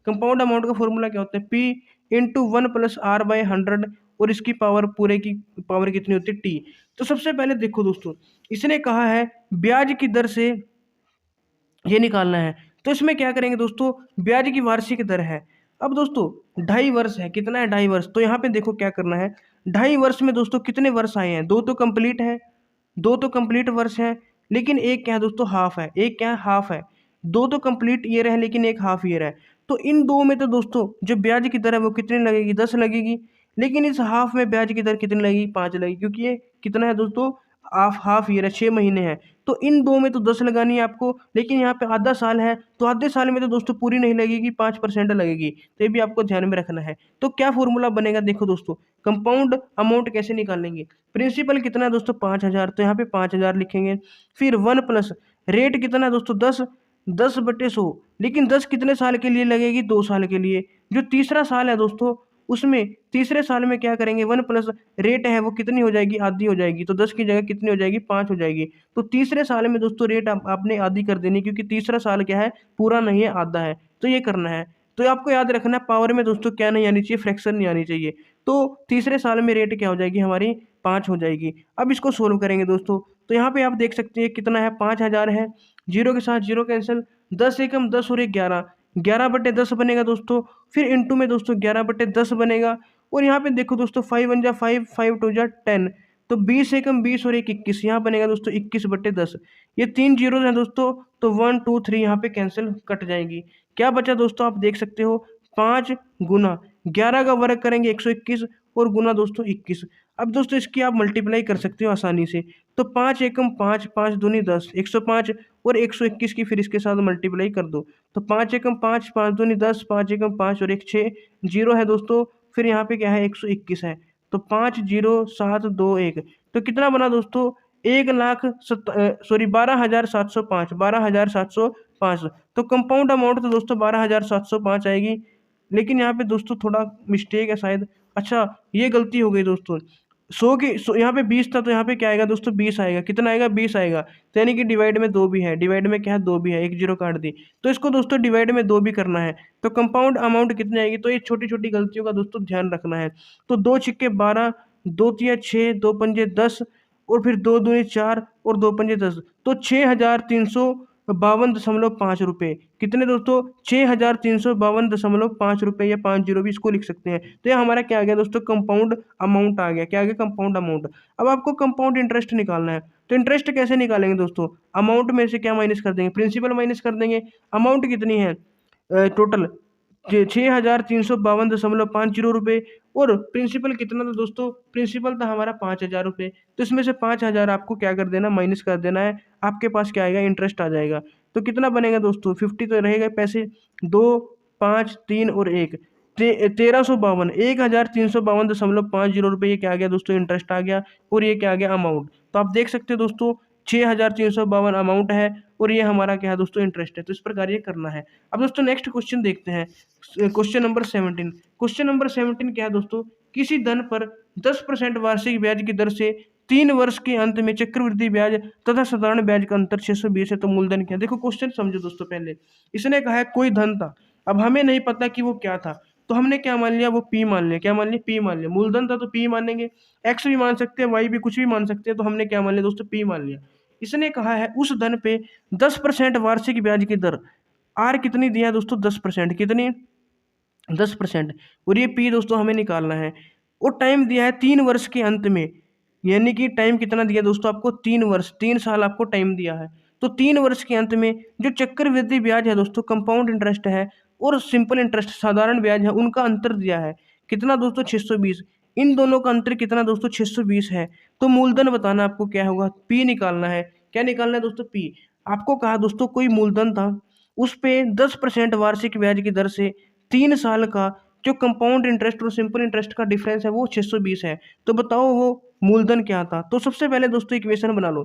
कंपाउंड अमाउंट का फॉर्मूला क्या होता है पी इंटू 1 + R/100, और इसकी पावर पूरे की पावर कितनी होती है टी। तो सबसे पहले देखो दोस्तों, इसने कहा है ब्याज की दर से ये निकालना है, तो इसमें क्या करेंगे दोस्तों, ब्याज की वार्षिक दर है। अब दोस्तों 2.5 वर्ष है, कितना है 2.5 वर्ष, तो यहाँ पे देखो क्या करना है, 2.5 वर्ष में दोस्तों कितने वर्ष आए हैं, 2 तो कंप्लीट है, 2 तो कंप्लीट वर्ष है, लेकिन एक क्या है दोस्तों हाफ है, एक क्या है हाफ है। 2 तो कंप्लीट ईयर है लेकिन एक हाफ ईयर है। तो इन दो में तो दोस्तों जो ब्याज की दर है वो कितनी लगेगी 10 लगेगी, लेकिन इस हाफ में ब्याज की दर कितनी लगेगी 5 लगेगी, क्योंकि ये कितना है दोस्तों हाफ ईयर है 6 महीने है। तो इन दो में तो 10 लगानी है आपको, लेकिन यहाँ पे आधा साल है तो आधे साल में तो दोस्तों पूरी नहीं लगेगी, 5% लगेगी। तो ये भी आपको ध्यान में रखना है। तो क्या फॉर्मूला बनेगा देखो दोस्तों, कंपाउंड अमाउंट कैसे निकालेंगे, प्रिंसिपल कितना है दोस्तों 5,000, तो यहाँ पे 5,000 लिखेंगे। फिर 1 प्लस रेट कितना है दोस्तों 10, 10/100, लेकिन 10 कितने साल के लिए लगेगी 2 साल के लिए। जो तीसरा साल है दोस्तों उसमें तीसरे साल में क्या करेंगे 1 प्लस रेट है वो कितनी हो जाएगी आधी हो जाएगी, तो 10 की जगह कितनी हो जाएगी 5 हो जाएगी। तो तीसरे साल में दोस्तों रेट आपने आधी कर देनी, क्योंकि तीसरा साल क्या है पूरा नहीं है आधा है, तो ये करना है। तो आपको याद रखना है पावर में दोस्तों क्या नहीं आनी चाहिए, फ्रैक्शन नहीं आनी चाहिए। तो तीसरे साल में रेट क्या हो जाएगी हमारी 5 हो जाएगी। अब इसको सोल्व करेंगे दोस्तों, तो यहाँ पे आप देख सकते हैं कितना है 5,000 है, जीरो के साथ जीरो कैंसिल, 10 एकम 10 और 11, 11/10 बनेगा दोस्तों। फिर इंटू में दोस्तों 11/10 बनेगा, और यहाँ पे देखो दोस्तों 5 1 जा 5, 5 2 जा 10, तो 20 एकम 20 और 1 21, यहाँ बनेगा दोस्तों 21/10। ये 3 जीरो हैं दोस्तों, तो 1 2 3 यहाँ पे कैंसिल कट जाएंगी। क्या बचा दोस्तों आप देख सकते हो 5 गुना 11 का वर्ग करेंगे 121, और गुना दोस्तों 21। अब दोस्तों इसकी आप मल्टीप्लाई कर सकते हो आसानी से, तो 5 एकम 5, 5 दूनी 10, 105, और 121 की फिर इसके साथ मल्टीप्लाई कर दो, तो 5 एकम 5, 5 दूनी 10, 5 एकम 5 और 1 6, जीरो है दोस्तों। फिर यहाँ पे क्या है 121 है, तो 50721, तो कितना बना दोस्तों 12,705, 12,705। तो कंपाउंड अमाउंट तो दोस्तों 12,705 आएगी, लेकिन यहाँ पे दोस्तों थोड़ा मिस्टेक है शायद, अच्छा ये गलती हो गई दोस्तों, 100 की यहाँ पे 20 था तो यहाँ पे क्या आएगा दोस्तों 20 आएगा, कितना आएगा 20 आएगा। तो यानी कि डिवाइड में 2 भी है, डिवाइड में क्या है 2 भी है, एक जीरो काट दी, तो इसको दोस्तों डिवाइड में 2 भी करना है। तो कंपाउंड अमाउंट कितनी आएगी, तो ये छोटी छोटी गलतियों का दोस्तों ध्यान रखना है। तो 2 छिक्के 12, 2 तिया 6, 2 पंजे 10, और फिर 2 दूनी 4 और 2 पंजे 10, तो 6,352.5 रुपये, कितने दोस्तों 6,352.5 रुपये, या 5 जीरो भी इसको लिख सकते हैं। तो ये हमारा क्या आ गया दोस्तों कंपाउंड अमाउंट आ गया, क्या आ गया कंपाउंड अमाउंट। अब आपको कंपाउंड इंटरेस्ट निकालना है, तो इंटरेस्ट कैसे निकालेंगे दोस्तों, अमाउंट में से क्या माइनस कर देंगे, प्रिंसिपल माइनस कर देंगे। अमाउंट कितनी है टोटल 6,352.50 रुपये, और प्रिंसिपल कितना था दोस्तों, प्रिंसिपल था हमारा 5,000 रुपये। तो इसमें से 5,000 आपको क्या कर देना माइनस कर देना है, आपके पास क्या आएगा इंटरेस्ट आ जाएगा। तो कितना बनेगा दोस्तों 50 तो रहेगा पैसे, 2 5 3 और 1, 1352, 1,352.50 रुपये, ये क्या आ गया दोस्तों इंटरेस्ट आ गया, और ये क्या आ गया अमाउंट। तो आप देख सकते हो दोस्तों 6,352 अमाउंट है, और ये हमारा क्या है दोस्तों इंटरेस्ट है। तो इस प्रकार ये करना है। अब दोस्तों नेक्स्ट क्वेश्चन देखते हैं, क्वेश्चन नंबर 17। क्वेश्चन नंबर 17 क्या है दोस्तों, किसी धन पर 10% वार्षिक ब्याज की दर से 3 वर्ष के अंत में चक्रवृद्धि ब्याज तथा साधारण ब्याज का अंतर 620 है, तो मूलधन क्या। देखो क्वेश्चन समझो दोस्तों, पहले इसने कहा है कोई धन था, अब हमें नहीं पता कि वो क्या था, तो हमने क्या मान लिया, वो पी मान लिया। क्या मान लिया, पी मान लिया। मूलधन था तो पी मानेंगे, एक्स भी मान सकते हैं, वाई भी, कुछ भी मान सकते हैं, तो हमने क्या मान लिया दोस्तों, पी मान लिया। इसने कहा है उस धन पे 10% वार्षिक ब्याज की दर, आर कितनी दिया है दोस्तों, 10%, कितनी, 10%। और ये पी दोस्तों हमें निकालना है। और टाइम दिया है 3 वर्ष के अंत में, यानी कि टाइम कितना दिया दोस्तों आपको, 3 वर्ष, 3 साल आपको टाइम दिया है। तो 3 वर्ष के अंत में जो चक्रवृद्धि ब्याज है दोस्तों, कंपाउंड इंटरेस्ट है, और सिंपल इंटरेस्ट साधारण ब्याज है, उनका अंतर दिया है कितना दोस्तों, 620। इन दोनों का अंतर कितना दोस्तों, 620 है। तो मूलधन बताना आपको क्या होगा, पी निकालना है। क्या निकालना है दोस्तों, पी। आपको कहा दोस्तों कोई मूलधन था, उस पे 10% वार्षिक ब्याज की दर से 3 साल का जो कंपाउंड इंटरेस्ट और सिंपल इंटरेस्ट का डिफरेंस है वो 620 है। तो बताओ वो मूलधन क्या था। तो सबसे पहले दोस्तों इक्वेशन बना लो।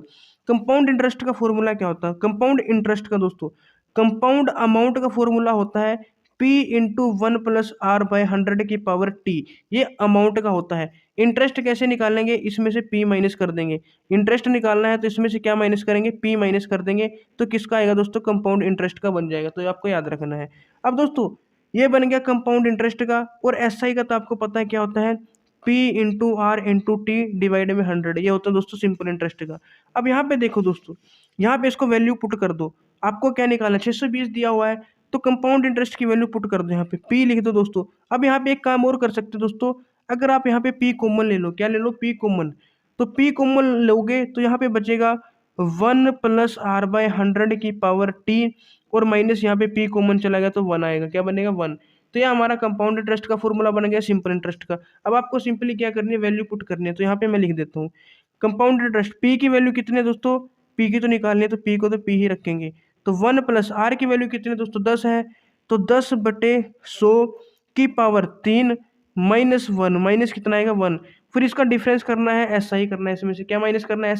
कंपाउंड इंटरेस्ट का फॉर्मूला क्या होता है, कंपाउंड इंटरेस्ट का दोस्तों, कंपाउंड अमाउंट का फॉर्मूला होता है P इंटू 1+R/100 की पावर T। ये अमाउंट का होता है। इंटरेस्ट कैसे निकालेंगे, इसमें से P माइनस कर देंगे। इंटरेस्ट निकालना है तो इसमें से क्या माइनस करेंगे, P माइनस कर देंगे। तो किसका आएगा दोस्तों, कंपाउंड इंटरेस्ट का बन जाएगा। तो ये आपको याद रखना है। अब दोस्तों ये बन गया कंपाउंड इंटरेस्ट का। और SI का तो आपको पता है क्या होता है, P into R into T divide में 100, ये होता है दोस्तों सिंपल इंटरेस्ट का। अब यहाँ पे देखो दोस्तों, यहाँ पे इसको वैल्यू पुट कर दो। आपको क्या निकालना है, 620 दिया हुआ है, तो कंपाउंड इंटरेस्ट की वैल्यू पुट कर दो, यहाँ पे P लिख दो दोस्तों। अब यहाँ पे एक काम और कर सकते हो दोस्तों, अगर आप यहाँ पे P कॉमन ले लो, क्या ले लो, P कॉमन। तो P कॉमन लोगे तो यहाँ पे बचेगा 1+R/100 की पावर T, और माइनस यहाँ पे P कॉमन चला गया तो 1 आएगा। क्या बनेगा, 1। तो ये हमारा कंपाउंड इंटरेस्ट का फॉर्मूला बन गया सिंपल इंटरेस्ट का। अब आपको सिंपली क्या करनी है, वैल्यू पुट करनी है। तो यहाँ पे मैं लिख देता हूँ कंपाउंड इंटरेस्ट, P की वैल्यू कितनी है दोस्तों, P की तो निकालनी है, तो P को तो P ही रखेंगे। तो 1+R की वैल्यू कितनी है दोस्तों, 10 है, तो 10/100 की पावर 3 माइनस 1, माइनस कितना आएगा, 1। फिर इसका डिफरेंस करना है, SI करना है, इसमें से क्या माइनस करना है,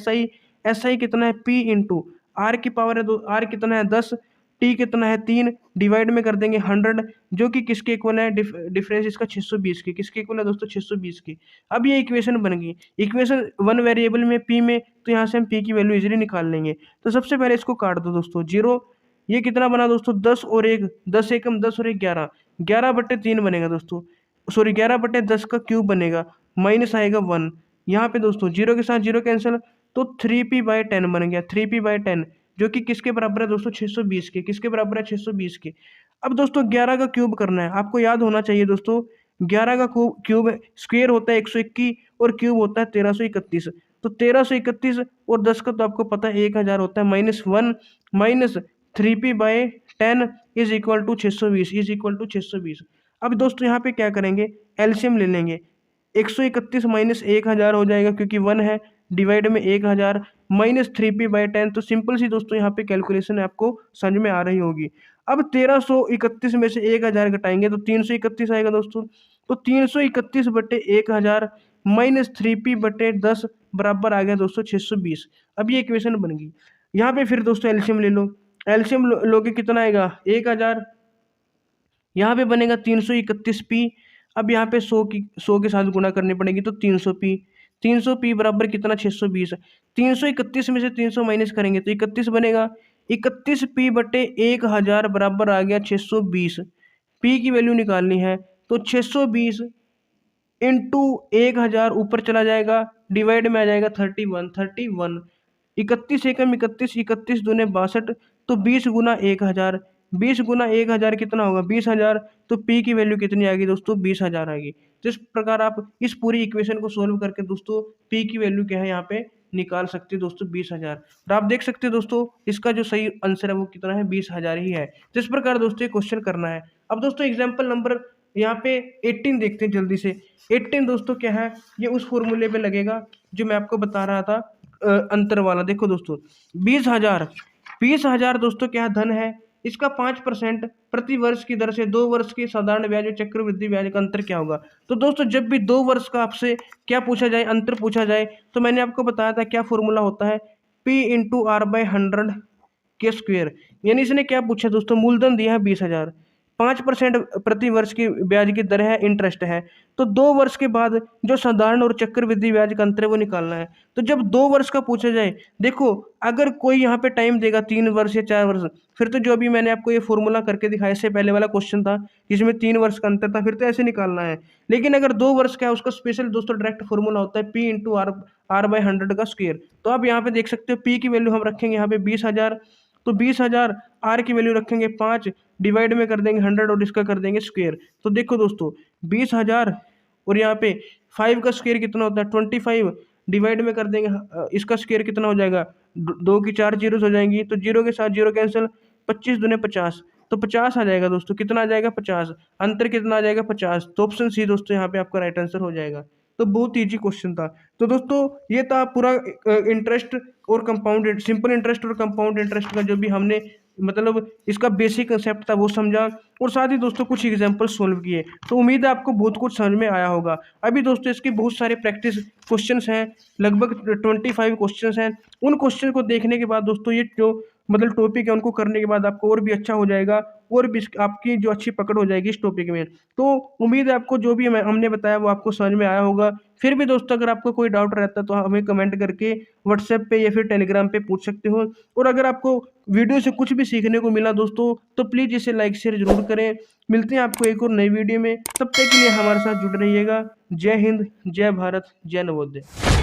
SI कितना है, P इंटू आर की पावर है, आर कितना है 10, टी कितना है 3, डिवाइड में कर देंगे 100, जो कि किसके इक्वल है, डिफरेंस इसका 620 की, किसके इक्वल है दोस्तों, 620 की। अब ये इक्वेशन बन गई, इक्वेशन 1 वेरिएबल में P में, तो यहाँ से हम P की वैल्यू इजीली निकाल लेंगे। तो सबसे पहले इसको काट दो दोस्तों, 0। ये कितना बना दोस्तों, 10 और 1, 10 एकम 10 और 1 11, 11/3 बनेगा दोस्तों, सॉरी 11/10 का क्यूब बनेगा, माइनस आएगा 1। यहाँ पे दोस्तों 0 के साथ 0 कैंसिल, तो 3p/10 बन गया, 3p/10, जो कि किसके बराबर है दोस्तों, 620 के, किसके बराबर है, 620 के। अब दोस्तों 11 का क्यूब करना है, आपको याद होना चाहिए दोस्तों, 11 का क्यूब स्क्वायर होता है 121 और क्यूब होता है 1331। तो 1331 और 10 का तो आपको पता है 1000 होता है, -1 minus 3p/10 is equal to 620, is equal to 620। अब दोस्तों यहाँ पे क्या करेंगे, एलसीएम ले लेंगे। 131 माइनस 1000 हो जाएगा, क्योंकि 1 है, डिवाइड में 1000 माइनस 3p/10। तो सिंपल सी दोस्तों यहाँ पे कैलकुलेशन आपको समझ में आ रही होगी। अब 1331 में से 1000 घटाएंगे तो 331 आएगा दोस्तों। तो 331/1000 माइनस 3p/10 बराबर आ गया दोस्तों 620। अब ये इक्वेशन बन गई। यहाँ पे फिर दोस्तों एलसीएम ले लो, एलसीएम लोगे कितना आएगा, 1000, यहाँ पे बनेगा 331p। अब यहाँ पे 100 के साथ गुणा करनी पड़ेगी, तो 300p, 300p बराबर कितना, 620। 331 में से 300 माइनस करेंगे तो 31 बनेगा, 31p/1000 बराबर आ गया 620। p की वैल्यू निकालनी है, तो 620 इंटू 1000 ऊपर चला जाएगा, डिवाइड में आ जाएगा 31, 31 एकम 31, 31 दूने 62, तो 20 गुना 1000, 20 गुना 1000 कितना होगा, 20,000। तो P की वैल्यू कितनी आ गई दोस्तों, 20,000 आ गई। तो इस प्रकार आप इस पूरी इक्वेशन को सोल्व करके दोस्तों P की वैल्यू क्या है यहाँ पे निकाल सकते हो दोस्तों, 20,000। और आप देख सकते हो दोस्तों इसका जो सही आंसर है वो कितना है, 20,000 ही है। तो इस प्रकार दोस्तों ये क्वेश्चन करना है। अब दोस्तों एग्जाम्पल नंबर यहाँ पे 18 देखते हैं जल्दी से। 18 दोस्तों क्या है, ये उस फॉर्मूले पे लगेगा जो मैं आपको बता रहा था, अंतर वाला। देखो दोस्तों 20,000 दोस्तों क्या है, धन है, इसका 5% प्रति वर्ष की दर से 2 वर्ष की साधारण ब्याज और चक्रवृद्धि ब्याज का अंतर क्या होगा। तो दोस्तों जब भी 2 वर्ष का आपसे क्या पूछा जाए, अंतर पूछा जाए, तो मैंने आपको बताया था क्या फॉर्मूला होता है, P इंटू आर/100 के स्क्वायर। यानी इसने क्या पूछा दोस्तों, मूलधन दिया है 20,000, 5% प्रति वर्ष की ब्याज की दर है, इंटरेस्ट है। तो 2 वर्ष के बाद जो साधारण और चक्रवृद्धि ब्याज का अंतर है वो निकालना है। तो जब 2 वर्ष का पूछा जाए, देखो अगर कोई यहाँ पे टाइम देगा 3 वर्ष या 4 वर्ष, फिर तो जो अभी मैंने आपको ये फॉर्मूला करके दिखाया, इससे पहले वाला क्वेश्चन था जिसमें 3 वर्ष का अंतर था, फिर तो ऐसे निकालना है। लेकिन अगर 2 वर्ष का है, उसका स्पेशल दोस्तों डायरेक्ट फॉर्मूला होता है पी इंटू आर बाई 100 का स्क्वायर। तो आप यहाँ पे देख सकते हो पी की वैल्यू हम रखेंगे यहाँ पे 20,000, तो 20,000, आर की वैल्यू रखेंगे 5, डिवाइड में कर देंगे 100 और इसका कर देंगे स्क्वायर। तो देखो दोस्तों 20,000 और यहाँ पे 5 का स्क्वायर कितना होता है 25, डिवाइड में कर देंगे इसका स्क्वायर कितना हो जाएगा, 2 की 4 जीरो हो जाएंगी, तो जीरो के साथ जीरो कैंसिल, 25 दूने 50, तो 50 आ जाएगा दोस्तों। कितना आ जाएगा 50, अंतर कितना आ जाएगा 50। तो ऑप्शन सी दोस्तों यहाँ पे आपका राइट आंसर हो जाएगा। तो बहुत ईजी क्वेश्चन था। तो दोस्तों ये था पूरा इंटरेस्ट और कंपाउंड, सिंपल इंटरेस्ट और कंपाउंड इंटरेस्ट का जो भी हमने मतलब इसका बेसिक कंसेप्ट था वो समझा, और साथ ही दोस्तों कुछ एग्जांपल सोल्व किए। तो उम्मीद है आपको बहुत कुछ समझ में आया होगा। अभी दोस्तों इसके बहुत सारे प्रैक्टिस क्वेश्चंस हैं, लगभग 25 क्वेश्चंस हैं। उन क्वेश्चन को देखने के बाद दोस्तों ये जो मतलब टॉपिक है उनको करने के बाद आपको और भी अच्छा हो जाएगा, और भी आपकी जो अच्छी पकड़ हो जाएगी इस टॉपिक में। तो उम्मीद है आपको जो भी हमने बताया वो आपको समझ में आया होगा। फिर भी दोस्तों अगर आपको कोई डाउट रहता है तो हमें कमेंट करके व्हाट्सएप पे या फिर टेलीग्राम पे पूछ सकते हो। और अगर आपको वीडियो से कुछ भी सीखने को मिला दोस्तों तो प्लीज़ इसे लाइक शेयर जरूर करें। मिलते हैं आपको एक और नई वीडियो में, तब तक के लिए हमारे साथ जुड़े रहिएगा। जय हिंद, जय भारत, जय नवोदय।